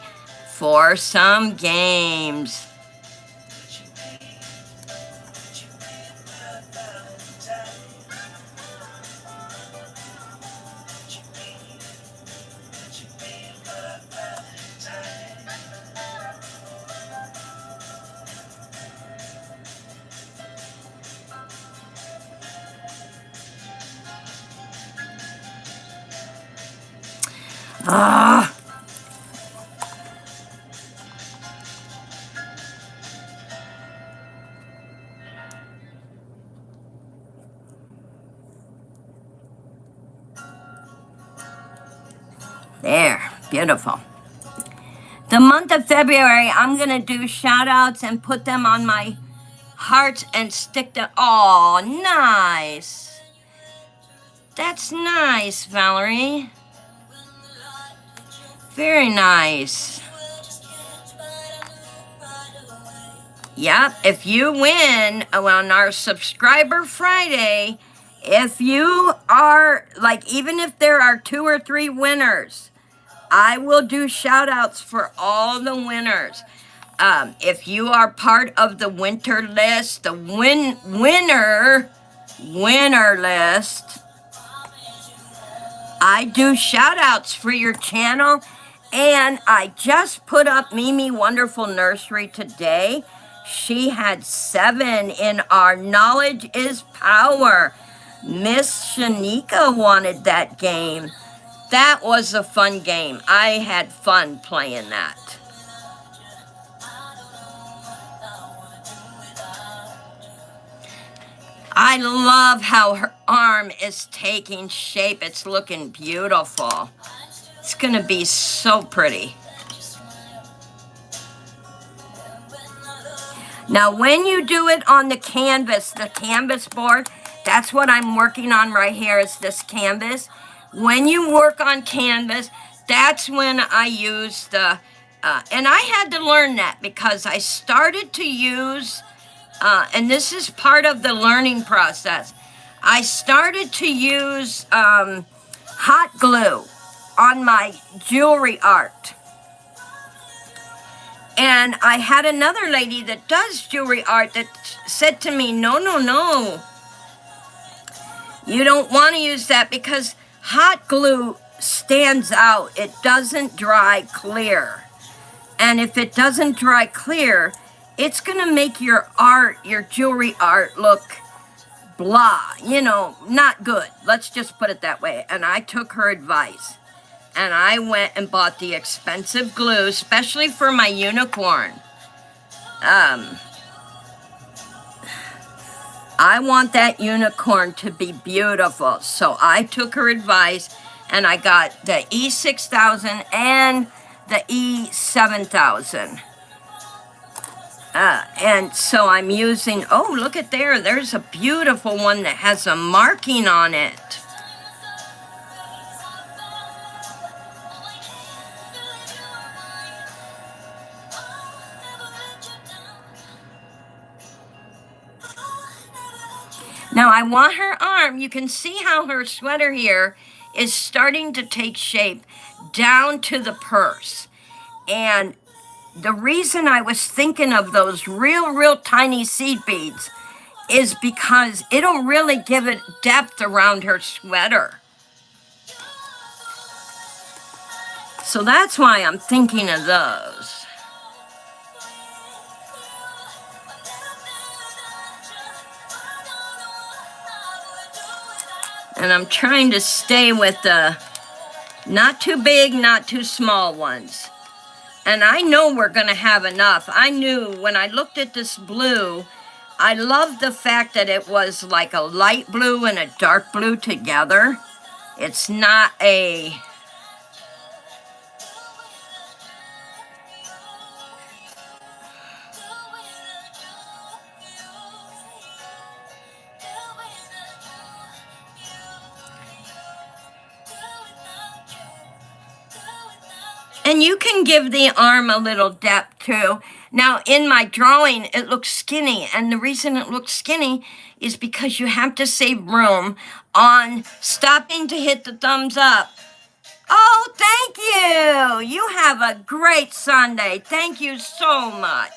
for some games. Ah. There, beautiful. The month of February, I'm going to do shout outs and put them on my hearts and stick them. Oh, nice. That's nice, Valerie. Very nice. Yep, if you win on our Subscriber Friday, if you are, like, even if there are 2 or 3 winners, I will do shout outs for all the winners. If you are part of the winter list, the winner list, I do shout outs for your channel. And I just put up Mimi Wonderful Nursery today. She had 7 in our Knowledge is Power. Miss Shanika wanted that game. That was a fun game. I had fun playing that. I love how her arm is taking shape. It's looking beautiful. It's going to be so pretty. Now, when you do it on the canvas board, that's what I'm working on right here is this canvas. When you work on canvas, that's when I use the, and I had to learn that because I started to use, and this is part of the learning process, I started to use hot glue on my jewelry art. And I had another lady that does jewelry art that said to me, no, you don't want to use that because hot glue stands out. It doesn't dry clear. And if it doesn't dry clear, it's going to make your art, your jewelry art look blah, not good. Let's just put it that way. And I took her advice. And I went and bought the expensive glue, especially for my unicorn. I want that unicorn to be beautiful. So I took her advice and I got the E6000 and the E7000. And so I'm using, oh, look at there. There's a beautiful one that has a marking on it. Now I want her arm, you can see how her sweater here is starting to take shape down to the purse. And the reason I was thinking of those real tiny seed beads is because it'll really give it depth around her sweater. So that's why I'm thinking of those. And I'm trying to stay with the not too big, not too small ones. And I know we're going to have enough. I knew when I looked at this blue, I loved the fact that it was like a light blue and a dark blue together. It's not a... And you can give the arm a little depth too. Now in my drawing, it looks skinny. And the reason it looks skinny is because you have to save room on stopping to hit the thumbs up. Oh, thank you. You have a great Sunday. Thank you so much.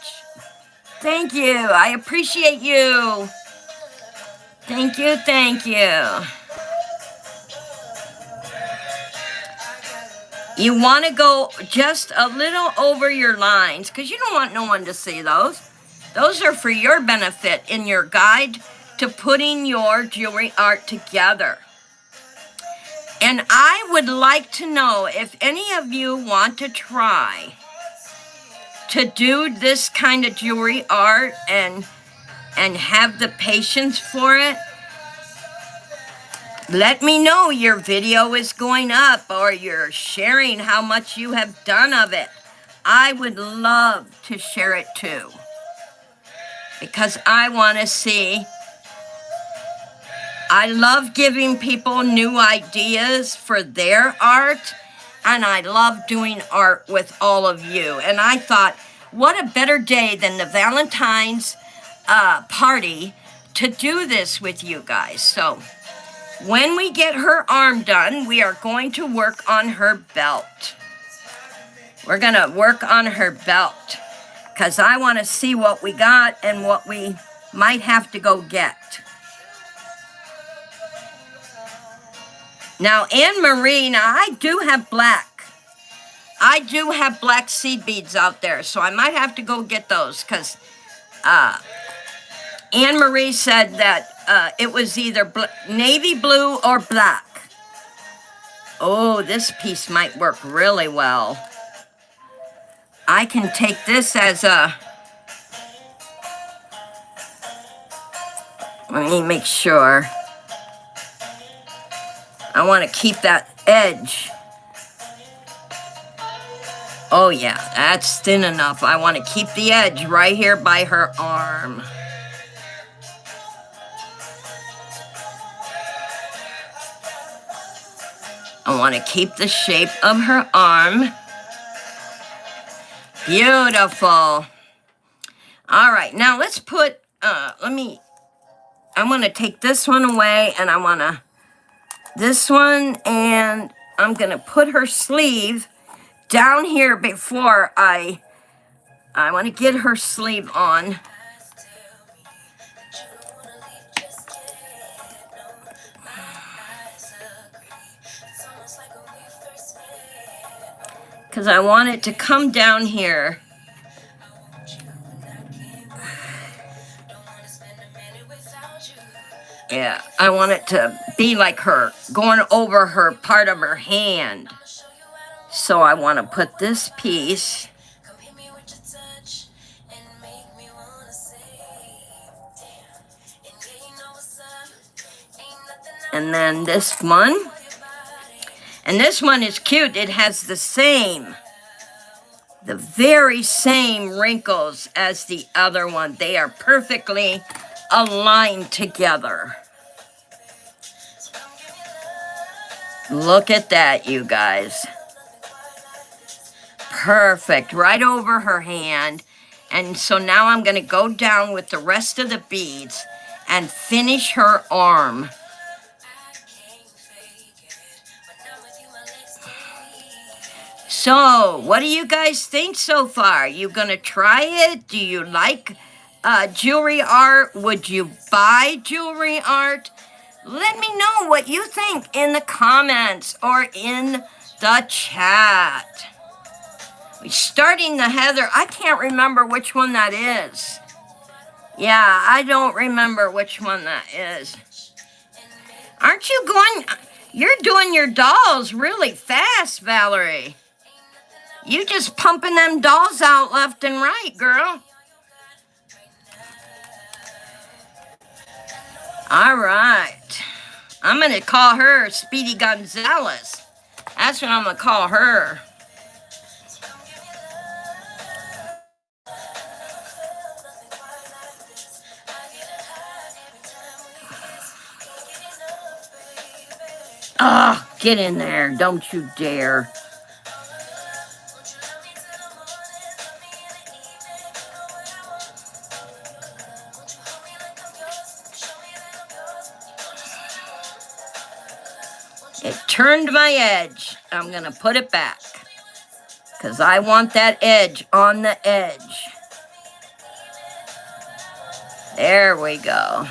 Thank you. I appreciate you. Thank you, thank you. You want to go just a little over your lines because you don't want no one to see those. Those are for your benefit in your guide to putting your jewelry art together. And I would like to know if any of you want to try to do this kind of jewelry art and have the patience for it. Let me know your video is going up or you're sharing how much you have done of it. I would love to share it too, because I want to see. I love giving people new ideas for their art, and I love doing art with all of you. And I thought, what a better day than the Valentines party to do this with you guys. So when we get her arm done, we are going to work on her belt. We're going to work on her belt because I want to see what we got and what we might have to go get. Now, Anne Marie, now I do have black. I do have black seed beads out there, so I might have to go get those because Anne Marie said that it was either navy blue or black. Oh, this piece might work really well. I can take this as a... Let me make sure. I want to keep that edge. Oh yeah, that's thin enough. I want to keep the edge right here by her arm. I want to keep the shape of her arm. Beautiful. All right, now let's put, I want to take this one away, and I want to, this one, and I'm going to put her sleeve down here before I want to get her sleeve on. Because I want it to come down here. Yeah, I want it to be like her, going over her part of her hand. So I want to put this piece. And then this one. And this one is cute. It has the very same wrinkles as the other one. They are perfectly aligned together. Look at that, you guys. Perfect, right over her hand. And so now I'm going to go down with the rest of the beads and finish her arm. So, what do you guys think so far? You going to try it? Do you like jewelry art? Would you buy jewelry art? Let me know what you think in the comments or in the chat. We're starting the Heather. I can't remember which one that is. Yeah, I don't remember which one that is. Aren't you going... You're doing your dolls really fast, Valerie. You just pumping them dolls out left and right, girl. All right. I'm going to call her Speedy Gonzalez. That's what I'm going to call her. Oh, get in there. Don't you dare. It turned my edge. I'm gonna put it back because I want that edge on the edge. There we go.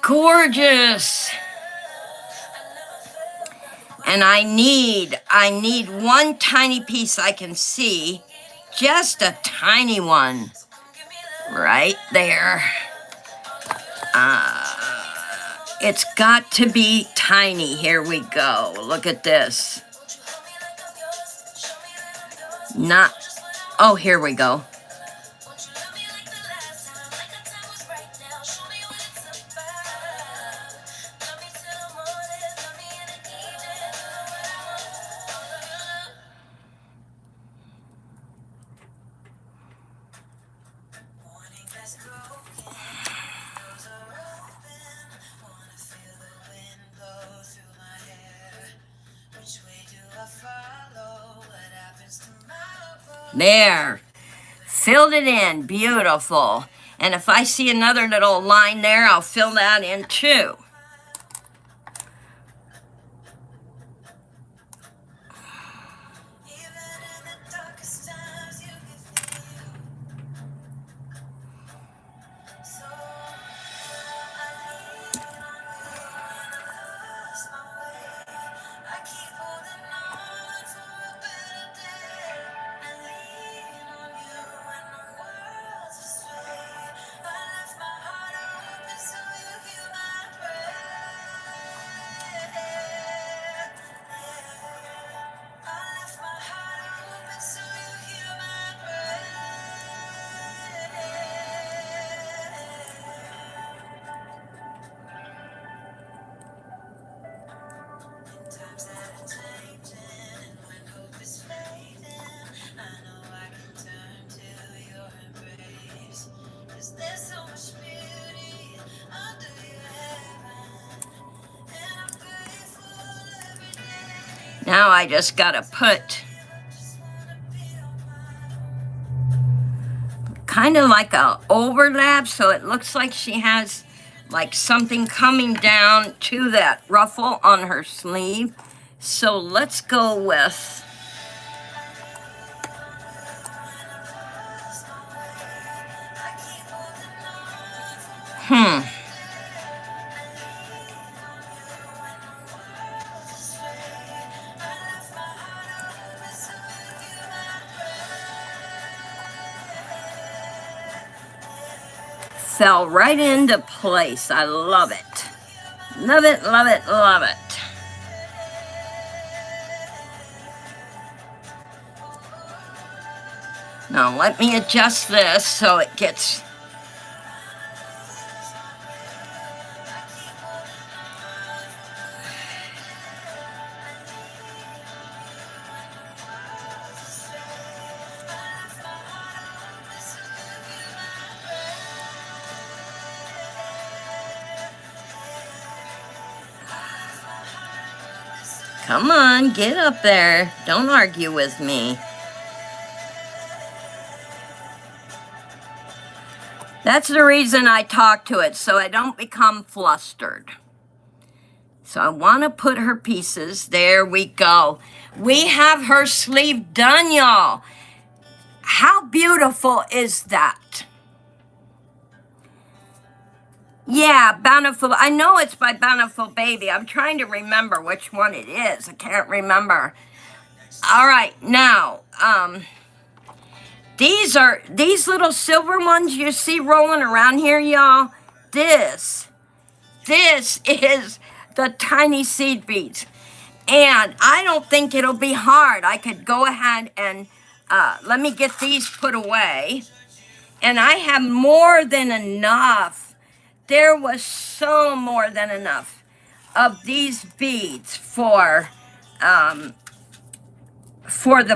Gorgeous. And I need one tiny piece I can see, just a tiny one, right there. It's got to be tiny. Here we go. Look at this. Not, oh, here we go. There, filled it in, beautiful. And if I see another little line there, I'll fill that in too. Now I just gotta put kind of like a overlap so it looks like she has like something coming down to that ruffle on her sleeve. So let's go with fell right into place. I love it. Love it, love it, love it. Now let me adjust this so it gets come on, get up there. Don't argue with me. That's the reason I talk to it, so I don't become flustered. So I want to put her pieces. There we go. We have her sleeve done, y'all. How beautiful is that? Yeah, Bountiful. I know it's by Bountiful Baby. I'm trying to remember which one it is. I can't remember. All right, now, these little silver ones you see rolling around here, y'all. This is the tiny seed beads. And I don't think it'll be hard. I could go ahead and let me get these put away. And I have more than enough. There was so more than enough of these beads for the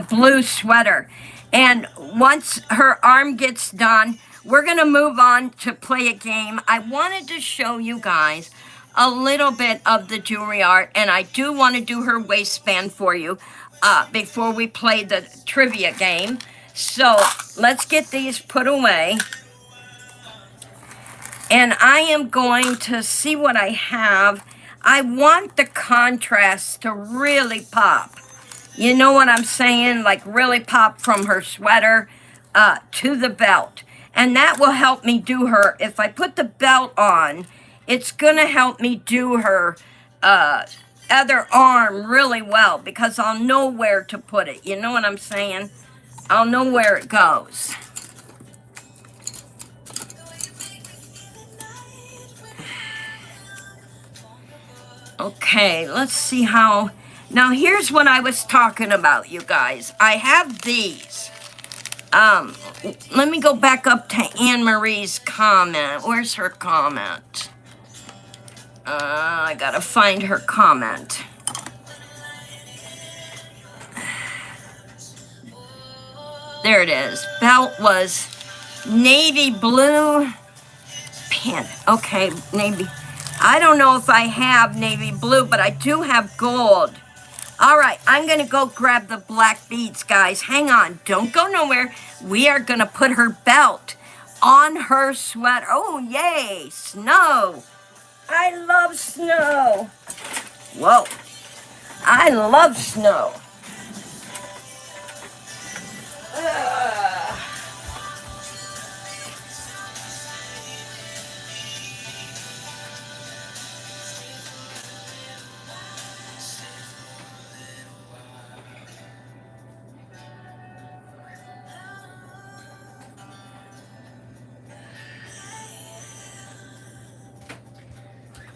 blue sweater. And once her arm gets done, we're gonna move on to play a game. I wanted to show you guys a little bit of the jewelry art, and I do want to do her waistband for you before we play the trivia game. So let's get these put away. And I am going to see what I have. I want the contrast to really pop. You know what I'm saying? Like really pop from her sweater to the belt. And that will help me do her. If I put the belt on, it's going to help me do her other arm really well because I'll know where to put it. You know what I'm saying? I'll know where it goes. Okay, let's see how... Now, here's what I was talking about, you guys. I have these. Let me go back up to Anne Marie's comment. Where's her comment? I gotta find her comment. There it is. Belt was navy blue. Pin. Okay, navy. I don't know if I have navy blue, but I do have gold. All right, I'm going to go grab the black beads, guys. Hang on. Don't go nowhere. We are going to put her belt on her sweater. Oh, yay. Snow. I love snow. Whoa. I love snow.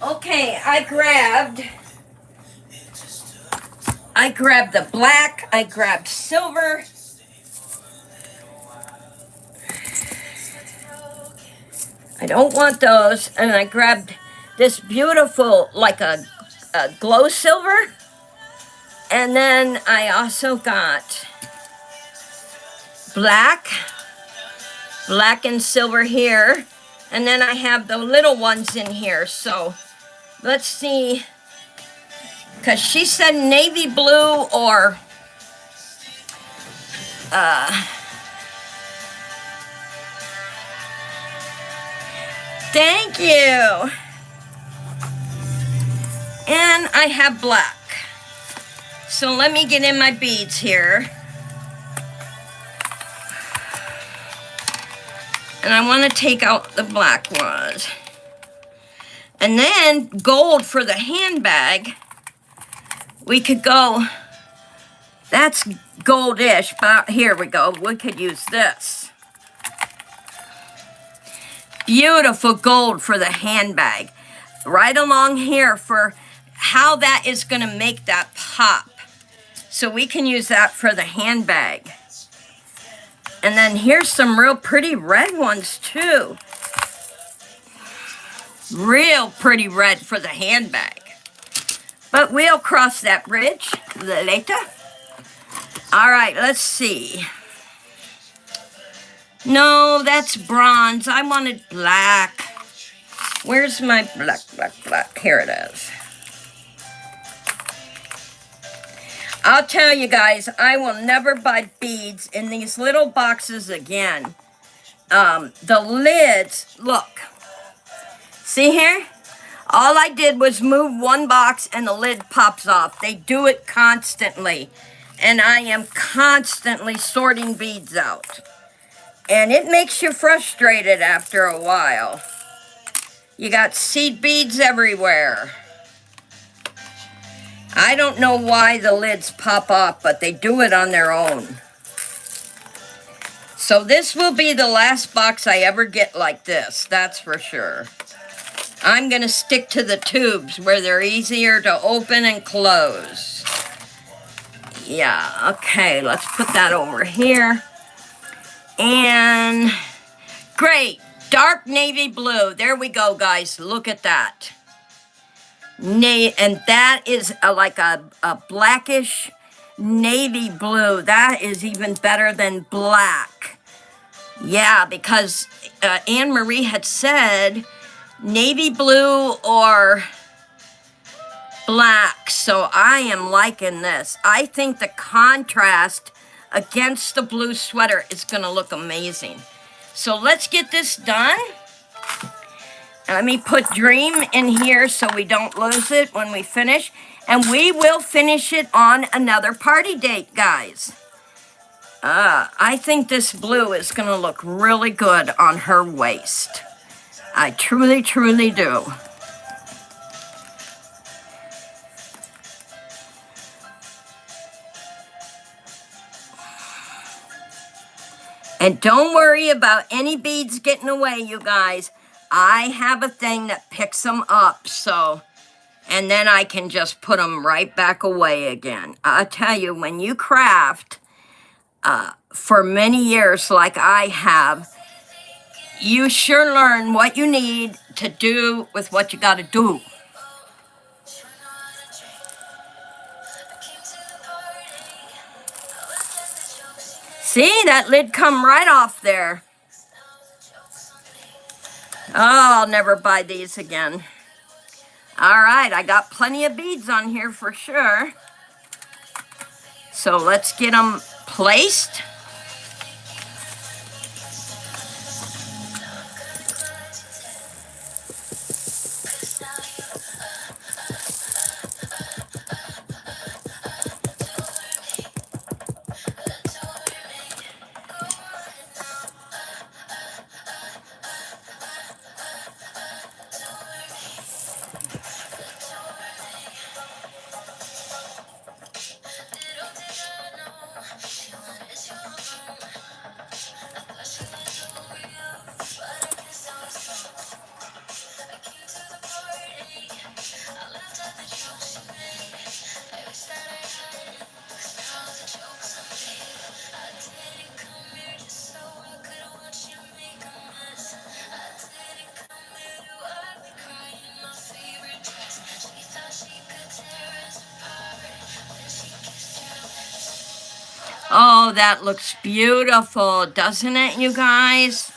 Okay, I grabbed the black, I grabbed silver. I don't want those, and I grabbed this beautiful, like a glow silver. And then I also got black and silver here. And then I have the little ones in here, so let's see. Because she said navy blue or thank you. And I have black. So let me get in my beads here. And I want to take out the black ones. And then gold for the handbag. We could go, that's goldish, but here we go. We could use this. Beautiful gold for the handbag. Right along here for how that is going to make that pop. So we can use that for the handbag. And then here's some real pretty red ones too. Real pretty red for the handbag. But we'll cross that bridge later. All right, let's see. No, that's bronze. I wanted black. Where's my black? Here it is. I'll tell you guys, I will never buy beads in these little boxes again. The lids, look. See here? All I did was move one box and the lid pops off. They do it constantly. And I am constantly sorting beads out. And it makes you frustrated after a while. You got seed beads everywhere. I don't know why the lids pop off, but they do it on their own. So this will be the last box I ever get like this, that's for sure. I'm going to stick to the tubes where they're easier to open and close. Yeah, okay, let's put that over here. And great, dark navy blue. There we go, guys. Look at that. And that is like a blackish navy blue. That is even better than black. Yeah, because Anne Marie had said navy blue or black. So I am liking this. I think the contrast against the blue sweater is going to look amazing. So let's get this done. Let me put dream in here so we don't lose it when we finish. And we will finish it on another party date, guys. I think this blue is going to look really good on her waist. I truly, truly do. And don't worry about any beads getting away, you guys. I have a thing that picks them up, so, and then I can just put them right back away again. I tell you, when you craft for many years like I have, you sure learn what you need to do with what you got to do. See, that lid come right off there. Oh, I'll never buy these again. All right, I got plenty of beads on here for sure. So let's get them placed. Oh, that looks beautiful, doesn't it, you guys?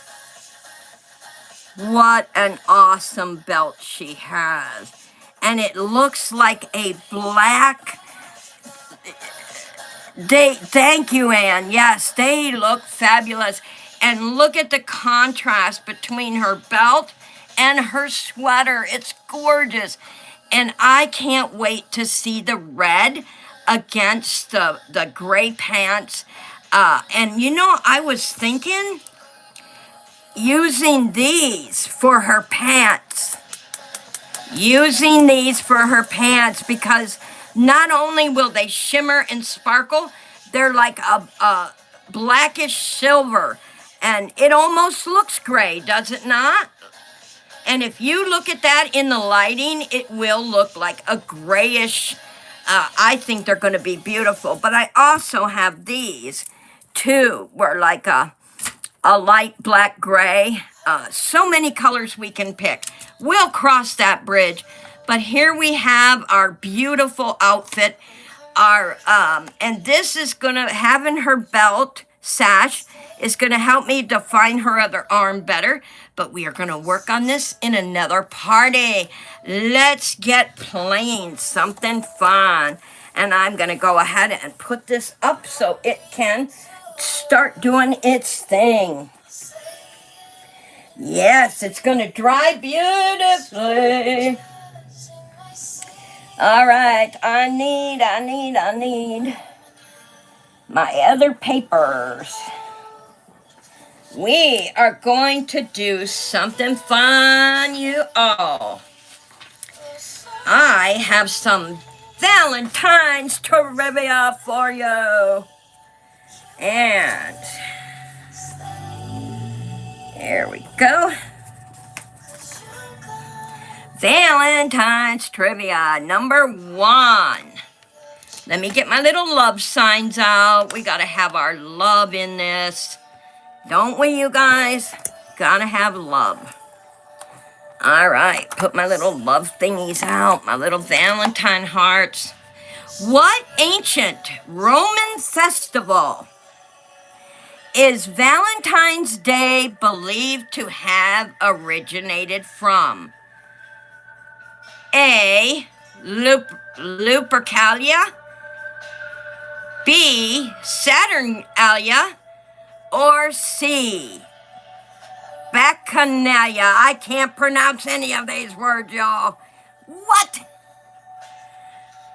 What an awesome belt she has. And it looks like a black... Thank you, Anne. Yes, they look fabulous. And look at the contrast between her belt and her sweater. It's gorgeous. And I can't wait to see the red against the gray pants. And you know, I was thinking using these for her pants. Using these for her pants because not only will they shimmer and sparkle, they're like a blackish silver. And it almost looks gray, does it not? And if you look at that in the lighting, it will look like a grayish. I think they're going to be beautiful. But I also have these, too, where like a light black gray. So many colors we can pick. We'll cross that bridge. But here we have our beautiful outfit. And this is going to, having her belt sash is going to help me define her other arm better. But we are going to work on this in another party. Let's get playing something fun. And I'm going to go ahead and put this up so it can start doing its thing. Yes, it's going to dry beautifully. All right, I need my other papers. We are going to do something fun, you all. I have some Valentines trivia for you. And here we go. Valentine's trivia number 1. Let me get my little love signs out. We gotta have our love in this. Don't we, you guys? Gotta have love. All right, put my little love thingies out, my little Valentine hearts. What ancient Roman festival is Valentine's Day believed to have originated from? A. Lupercalia, B. Saturnalia, or C. Bacchanalia. I can't pronounce any of these words, y'all. What?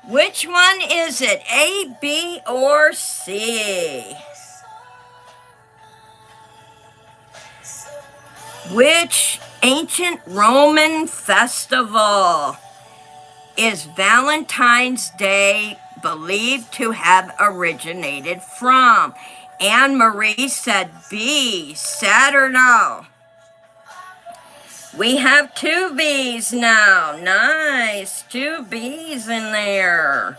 Which one is it? A, B, or C? Which ancient Roman festival is Valentine's Day believed to have originated from? Anne Marie said B. Sad or no? We have 2 B's now. Nice. 2 B's in there.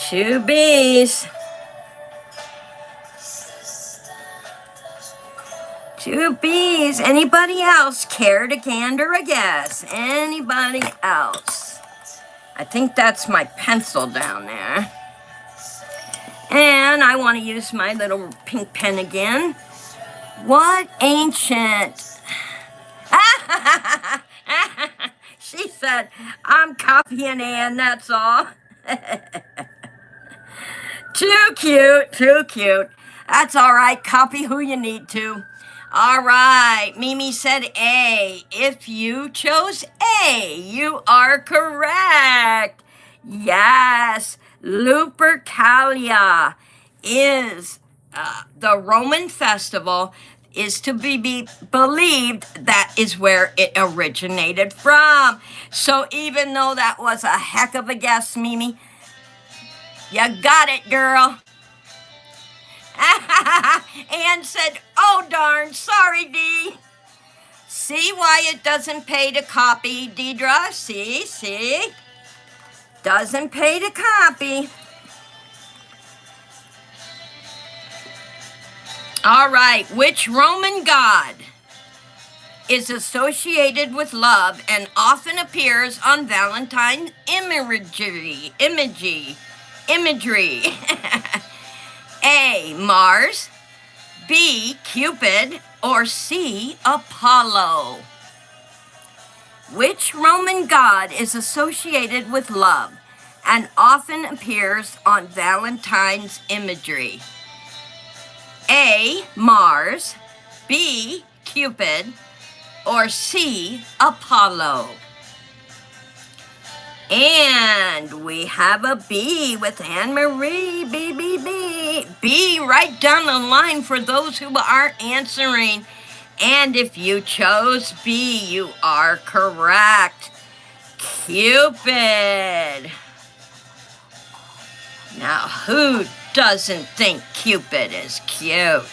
2 B's. 2 B's. Anybody else care to gander a guess? Anybody else? I think that's my pencil down there. And I want to use my little pink pen again. What ancient... She said, I'm copying Anne, that's all. Too cute, too cute. That's all right, copy who you need to. All right, Mimi said A. If you chose A, you are correct. Yes, Lupercalia is the Roman festival is to be believed that is where it originated from. So even though that was a heck of a guess, Mimi, you got it, girl. Anne said, oh darn, sorry, Dee. See why it doesn't pay to copy, Deidre? See? Doesn't pay to copy. All right, which Roman god is associated with love and often appears on Valentine imagery? A, Mars, B, Cupid, or C, Apollo? Which Roman god is associated with love and often appears on Valentine's imagery? A, Mars, B, Cupid, or C, Apollo? And we have a B with Anne Marie. B right down the line for those who aren't answering. And if you chose B, you are correct. Cupid. Now, who doesn't think Cupid is cute?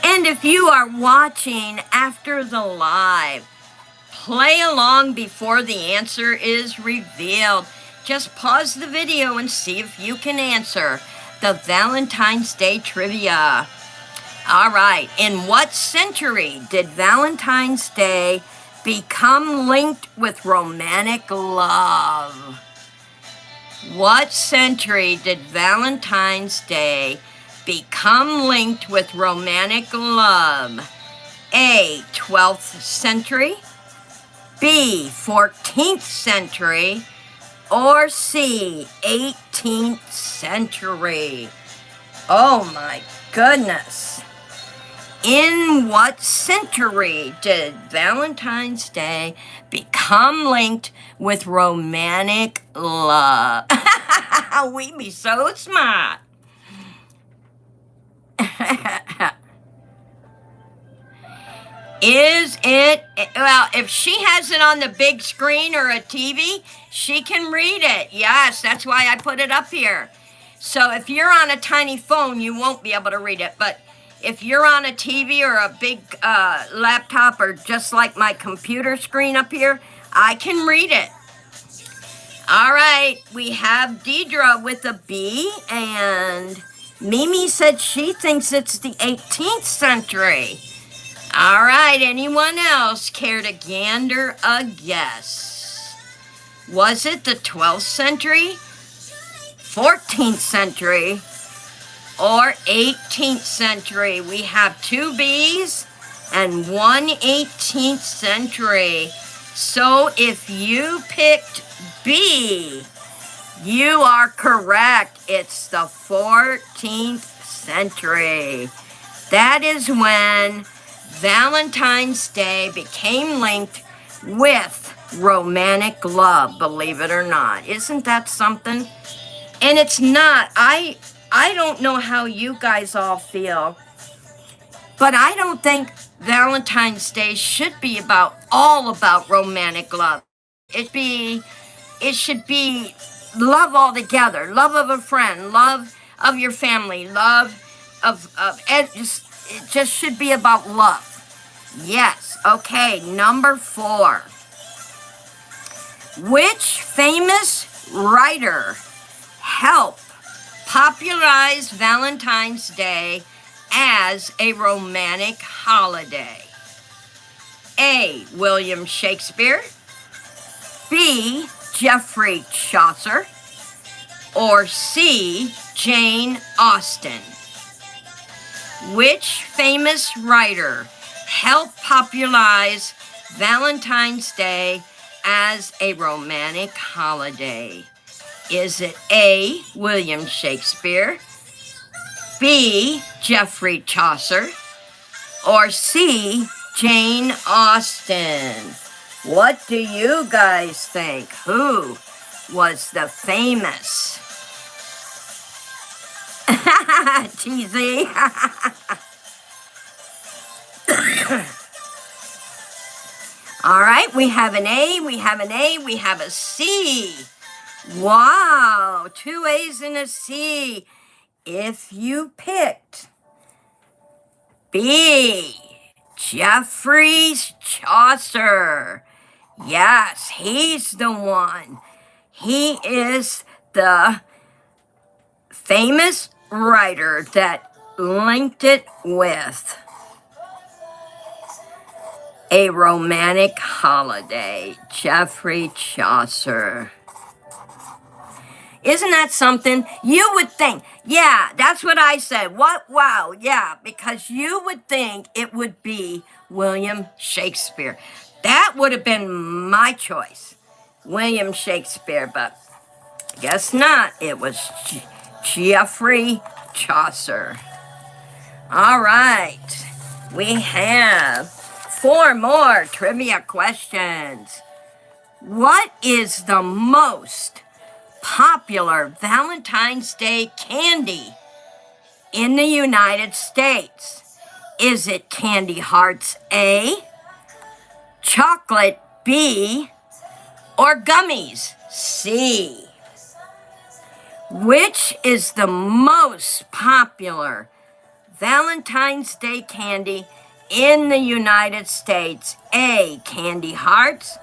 And if you are watching after the live, play along before the answer is revealed. Just pause the video and see if you can answer the Valentine's Day trivia. All right, in what century did Valentine's Day become linked with romantic love? What century did Valentine's Day become linked with romantic love? A, 12th century, B, 14th century, or C, 18th century? Oh my goodness. In what century did Valentine's Day become linked with romantic love? We be so smart. Is it, well, if she has it on the big screen or a TV, she can read it. Yes, that's why I put it up here. So if you're on a tiny phone, you won't be able to read it. But if you're on a TV or a big laptop or just like my computer screen up here, I can read it. All right, we have Deidre with a B, and Mimi said she thinks it's the 18th century. All right, anyone else care to gander a guess? Was it the 12th century, 14th century, or 18th century? We have 2 B's and 1 18th century. So if you picked B, You are correct. It's the 14th century. That is when Valentine's Day became linked with romantic love, believe it or not. Isn't that something? And it's not. I don't know how you guys all feel, but I don't think Valentine's Day should be all about romantic love. It should be love altogether. Love of a friend, love of your family, love of it just should be about love. Yes. Okay, number 4. Which famous writer helped popularize Valentine's Day as a romantic holiday? A. William Shakespeare, B. Geoffrey Chaucer, or C. Jane Austen? Which famous writer helped popularize Valentine's Day as a romantic holiday? Is it A. William Shakespeare, B. Geoffrey Chaucer, or C. Jane Austen? What do you guys think? Who was the famous TZ? All right, we have an A, we have a C. Wow, 2 A's and a C. If you picked B, Geoffrey Chaucer, yes, he's the one. He is the famous writer that linked it with a romantic holiday. Geoffrey Chaucer. Isn't that something? You would think, yeah, that's what I said. What? Wow, yeah, because you would think it would be William Shakespeare. That would have been my choice, William Shakespeare, but guess not. It was Geoffrey Chaucer. All right, we have 4 more trivia questions. What is the most popular Valentine's Day candy in the United States? Is it candy hearts A, chocolate B, or gummies C? Which is the most popular Valentine's Day candy in the United States? A, candy hearts,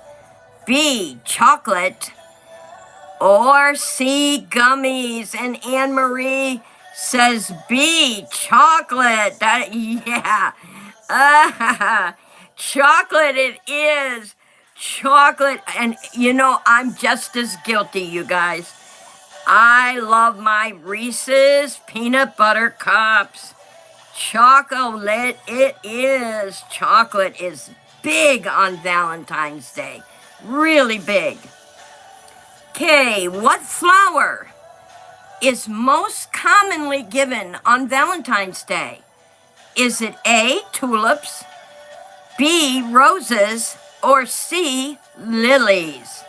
B, chocolate, or C, gummies? And Anne Marie says B, chocolate. Yeah. Chocolate it is. Chocolate. And you know, I'm just as guilty, you guys. I love my Reese's peanut butter cups. Chocolate it is. Chocolate is big on Valentine's Day. Really big. Okay, what flower is most commonly given on Valentine's Day? Is it A, tulips, B, roses, or C, lilies?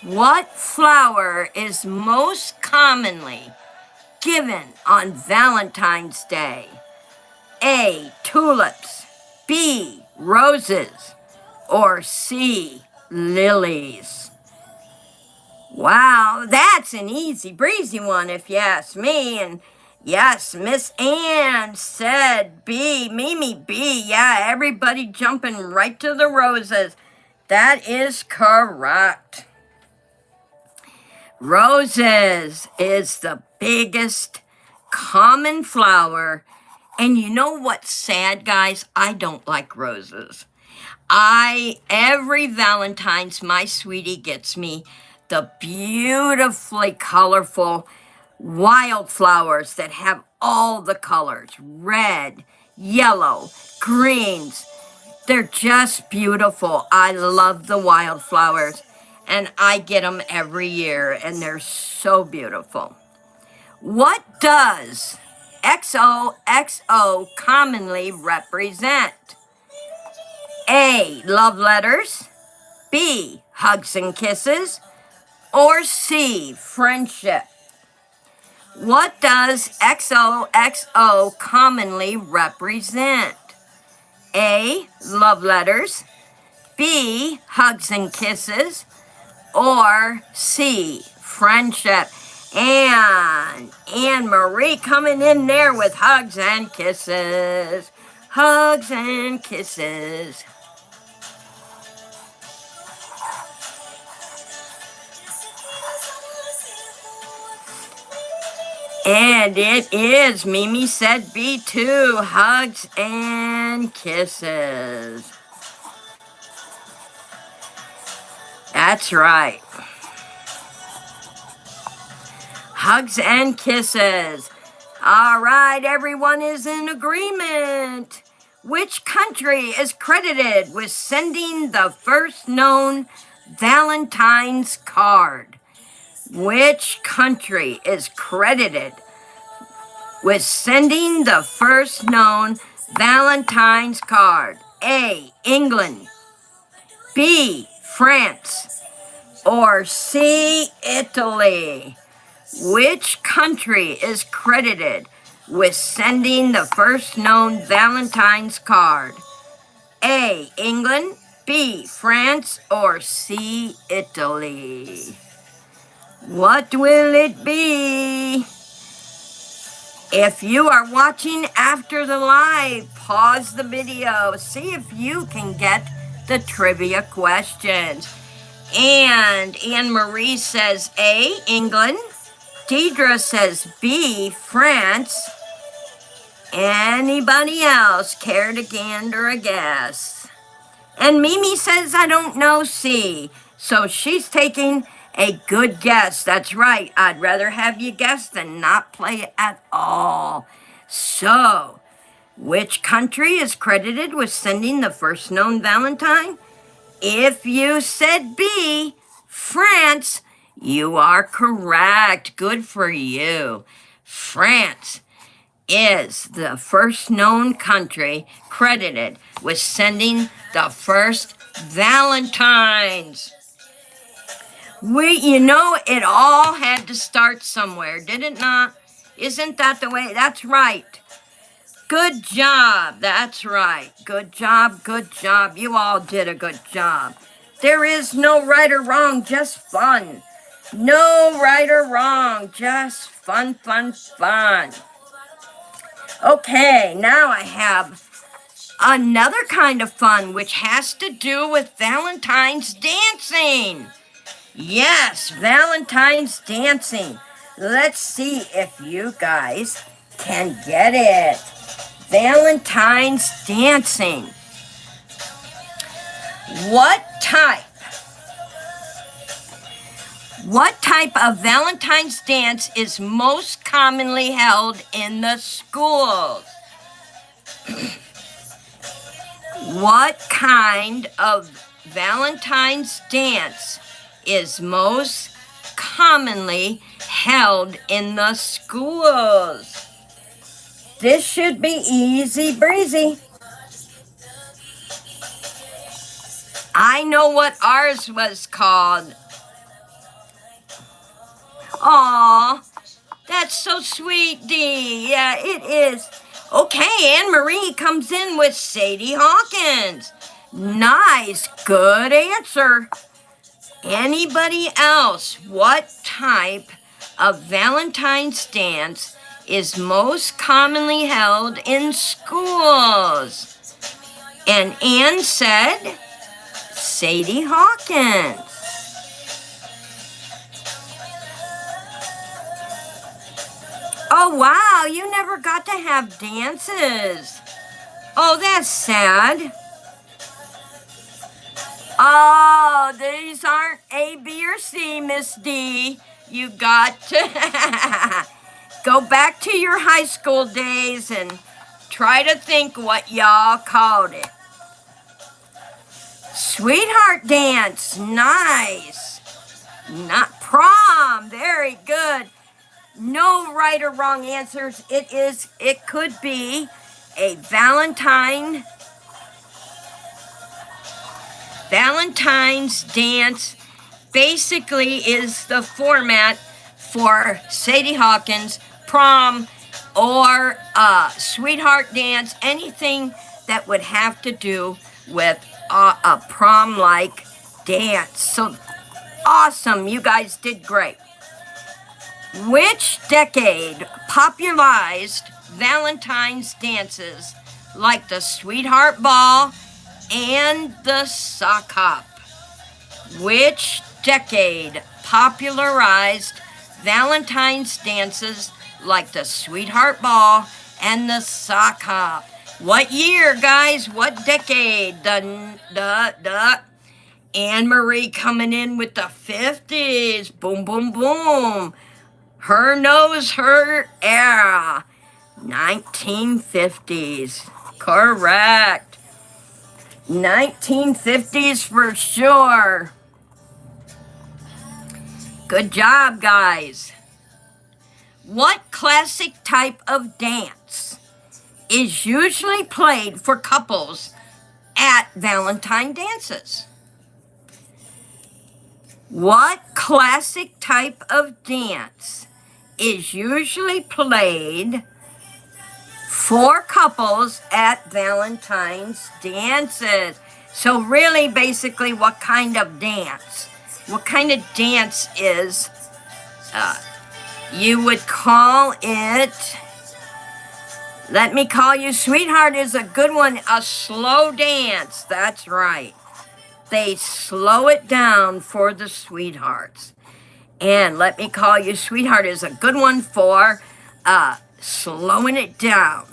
What flower is most commonly given on Valentine's Day? A, tulips, B, roses, or C, lilies? Wow, that's an easy breezy one if you ask me. And yes, Miss Ann said B, Mimi B. Yeah, everybody jumping right to the roses. That is correct. Roses is the biggest common flower. And you know what's sad, guys? I don't like roses. Every Valentine's, my sweetie gets me the beautifully colorful wildflowers that have all the colors, red, yellow, greens. They're just beautiful. I love the wildflowers. and I get them every year, and they're so beautiful. What does XOXO commonly represent? A, love letters, B, hugs and kisses, or C, friendship? What does XOXO commonly represent? A, love letters, B, hugs and kisses, or C, friendship? And Anne Marie coming in there with hugs and kisses. Hugs and kisses. And it is, Mimi said B too, hugs and kisses. That's right. Hugs and kisses. All right, everyone is in agreement. Which country is credited with sending the first known Valentine's card? Which country is credited with sending the first known Valentine's card? A, England, B, France, or C, Italy? Which country is credited with sending the first known Valentine's card? A, England, B, France, or C, Italy? What will it be? If you are watching after the live, pause the video. See if you can get the trivia questions. And Anne Marie says A, England. Deidre says B, France. Anybody else care to gander a guess? And Mimi says I don't know C. So she's taking a good guess. That's right. I'd rather have you guess than not play at all. So, which country is credited with sending the first known Valentine? If you said B, France, you are correct. Good for you. France is the first known country credited with sending the first Valentines. It all had to start somewhere, did it not? Isn't that the way? That's right. Good job. That's right. Good job. Good job. You all did a good job. There is no right or wrong, just fun. No right or wrong, just fun, fun, fun. Okay, now I have another kind of fun, which has to do with Valentine's dancing. Yes, Valentine's dancing. Let's see if you guys can get it. Valentine's dancing. What type of Valentine's dance is most commonly held in the schools? What kind of Valentine's dance is most commonly held in the schools? This should be easy breezy. I know what ours was called. Aw, that's so sweet, Dee. Yeah, it is. Okay, Anne Marie comes in with Sadie Hawkins. Nice, good answer. Anybody else? What type of Valentine's dance is most commonly held in schools? And Anne said, Sadie Hawkins. Oh, wow, you never got to have dances. Oh, that's sad. Oh, these aren't A, B, or C, Miss D. You got to go back to your high school days and try to think what y'all called it. Sweetheart dance, nice. Not prom. Very good. No right or wrong answers. It could be a Valentine's dance. Basically is the format for Sadie Hawkins, prom, or sweetheart dance, anything that would have to do with a prom-like dance. So awesome, you guys did great. Which decade popularized Valentine's dances like the Sweetheart Ball and the Sock Hop? Which decade popularized Valentine's dances like the Sweetheart Ball and the Sock Hop? What year, guys? What decade? Anne-Marie coming in with the 50s. Boom, boom, boom. Her knows her era. 1950s. Correct. 1950s for sure. Good job, guys. What classic type of dance is usually played for couples at Valentine dances? What classic type of dance is usually played for couples at Valentine's dances? So really, basically, what kind of dance? What kind of dance is, you would call it, Let Me Call You Sweetheart is a good one, a slow dance, that's right. They slow it down for the sweethearts. And Let Me Call You Sweetheart is a good one for slowing it down.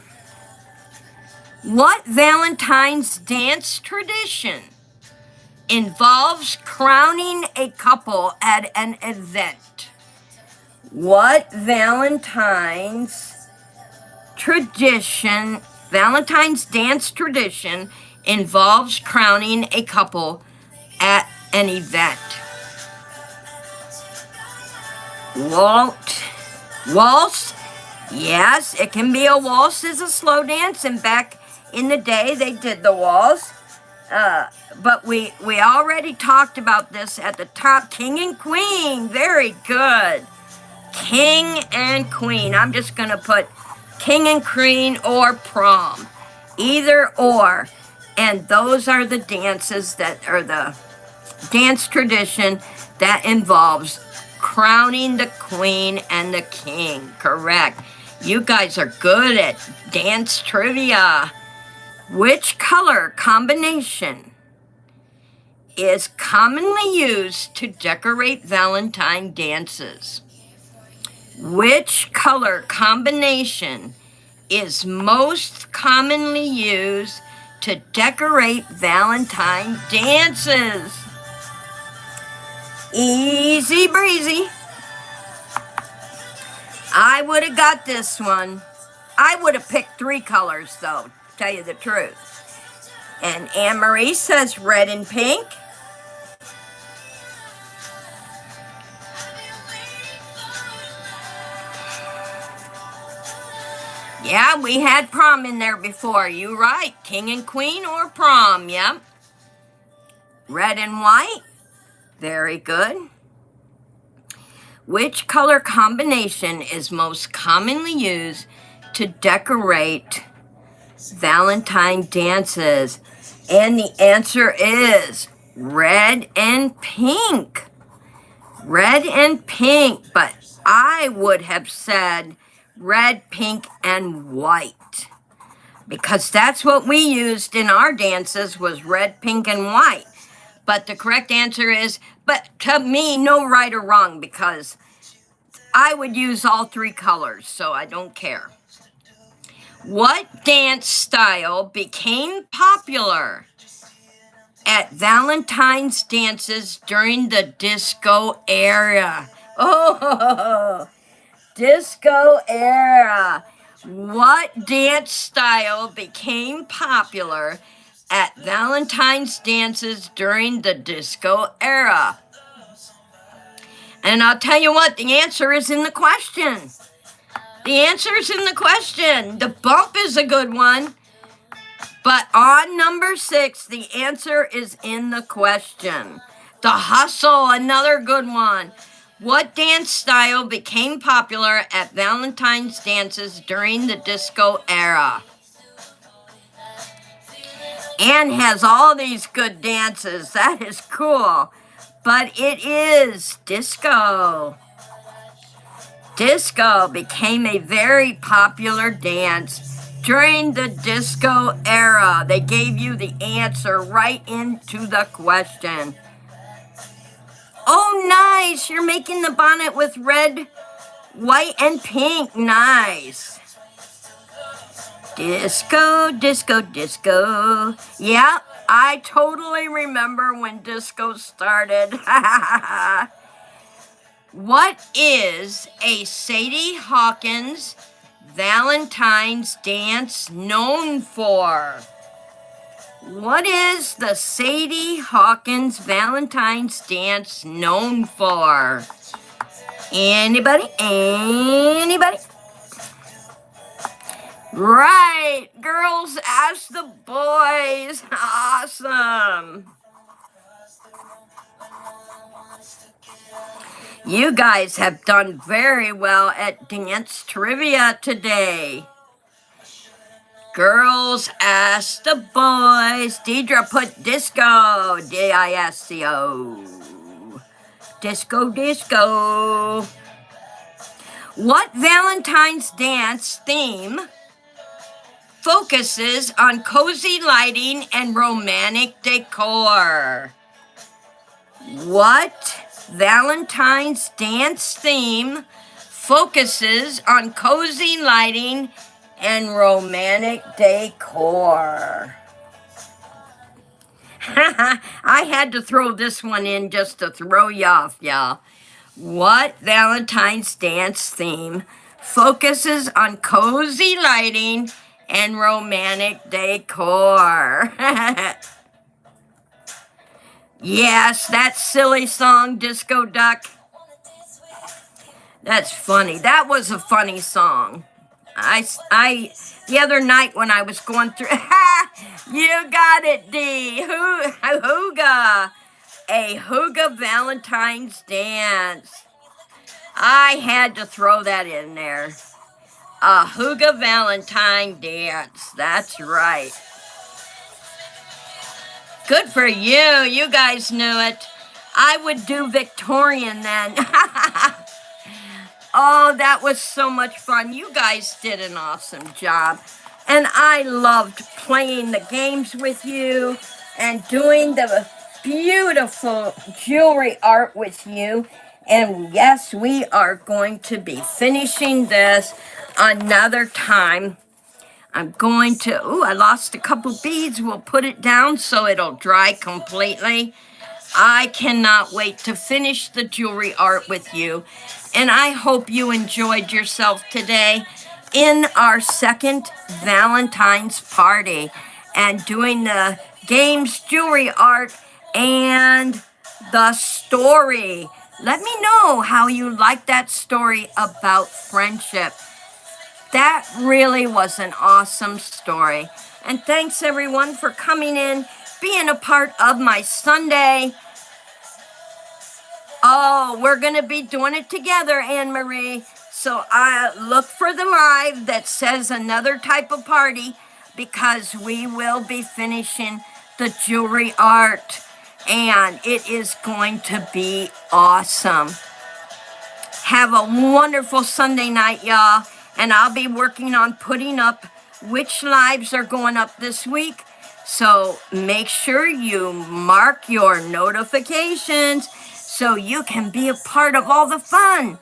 What Valentine's dance tradition involves crowning a couple at an event? What Valentine's dance tradition involves crowning a couple at an event? Waltz? Yes, it can be a waltz is a slow dance, and back in the day they did the waltz. But we already talked about this at the top. King and Queen, very good. King and Queen. I'm just going to put King and Queen or prom. Either or. And those are the dances that are the dance tradition that involves crowning the queen and the king. Correct. You guys are good at dance trivia. Which color combination is commonly used to decorate Valentine dances? Which color combination is most commonly used to decorate Valentine dances? Easy breezy. I would have got this one. I would have picked 3 colors, though, to tell you the truth. And Anne-Marie says red and pink. Yeah, we had prom in there before. You right. King and Queen or prom, yep. Red and white. Very good. Which color combination is most commonly used to decorate Valentine dances? And the answer is red and pink. Red and pink, but I would have said red, pink, and white. Because that's what we used in our dances was red, pink, and white. But the correct answer is, but to me, no right or wrong, because I would use all 3 colors, so I don't care. What dance style became popular at Valentine's dances during the disco era? Oh, disco era. What dance style became popular at Valentine's dances during the disco era? And I'll tell you what, the answer is in the question. The answer is in the question. The bump is a good one. But on number 6, the answer is in the question. The hustle, another good one. What dance style became popular at Valentine's dances during the disco era? Anne has all these good dances. That is cool. But it is disco. Disco became a very popular dance during the disco era. They gave you the answer right into the question. Oh, nice. You're making the bonnet with red, white, and pink. Nice. Disco, disco, disco. Yeah, I totally remember when disco started. What is a Sadie Hawkins Valentine's dance known for? What is the Sadie Hawkins Valentine's dance known for? Anybody? Anybody? Right. Girls, ask the boys. Awesome. You guys have done very well at dance trivia today. Girls, ask the boys. Deidre put disco, D-I-S-C-O. Disco, disco. What Valentine's dance theme focuses on cozy lighting and romantic decor? What Valentine's dance theme focuses on cozy lighting and romantic decor? I had to throw this one in just to throw you off, y'all. What Valentine's dance theme focuses on cozy lighting and romantic decor? Yes, that silly song, Disco Duck. That's funny. That was a funny song. The other night when I was going through, you got it, D. Hooga. A Hooga Valentine's dance. I had to throw that in there. A Hooga Valentine dance. That's right. Good for you. You guys knew it. I would do Victorian then. Oh, that was so much fun. You guys did an awesome job. And I loved playing the games with you and doing the beautiful jewelry art with you. And yes, we are going to be finishing this another time. I'm going to, I lost a couple beads. We'll put it down so it'll dry completely. I cannot wait to finish the jewelry art with you. And I hope you enjoyed yourself today in our second Valentine's party and doing the games, jewelry art, and the story. Let me know how you like that story about friendship. That really was an awesome story. And thanks everyone for coming in, being a part of my Sunday. Oh, we're going to be doing it together, Anne-Marie. So I look for the live that says another type of party because we will be finishing the jewelry art. And it is going to be awesome. Have a wonderful Sunday night, y'all. And I'll be working on putting up which lives are going up this week. So make sure you mark your notifications so you can be a part of all the fun.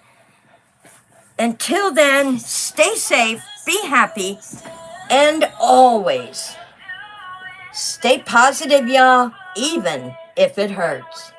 Until then, stay safe, be happy, and always stay positive, y'all, even if it hurts.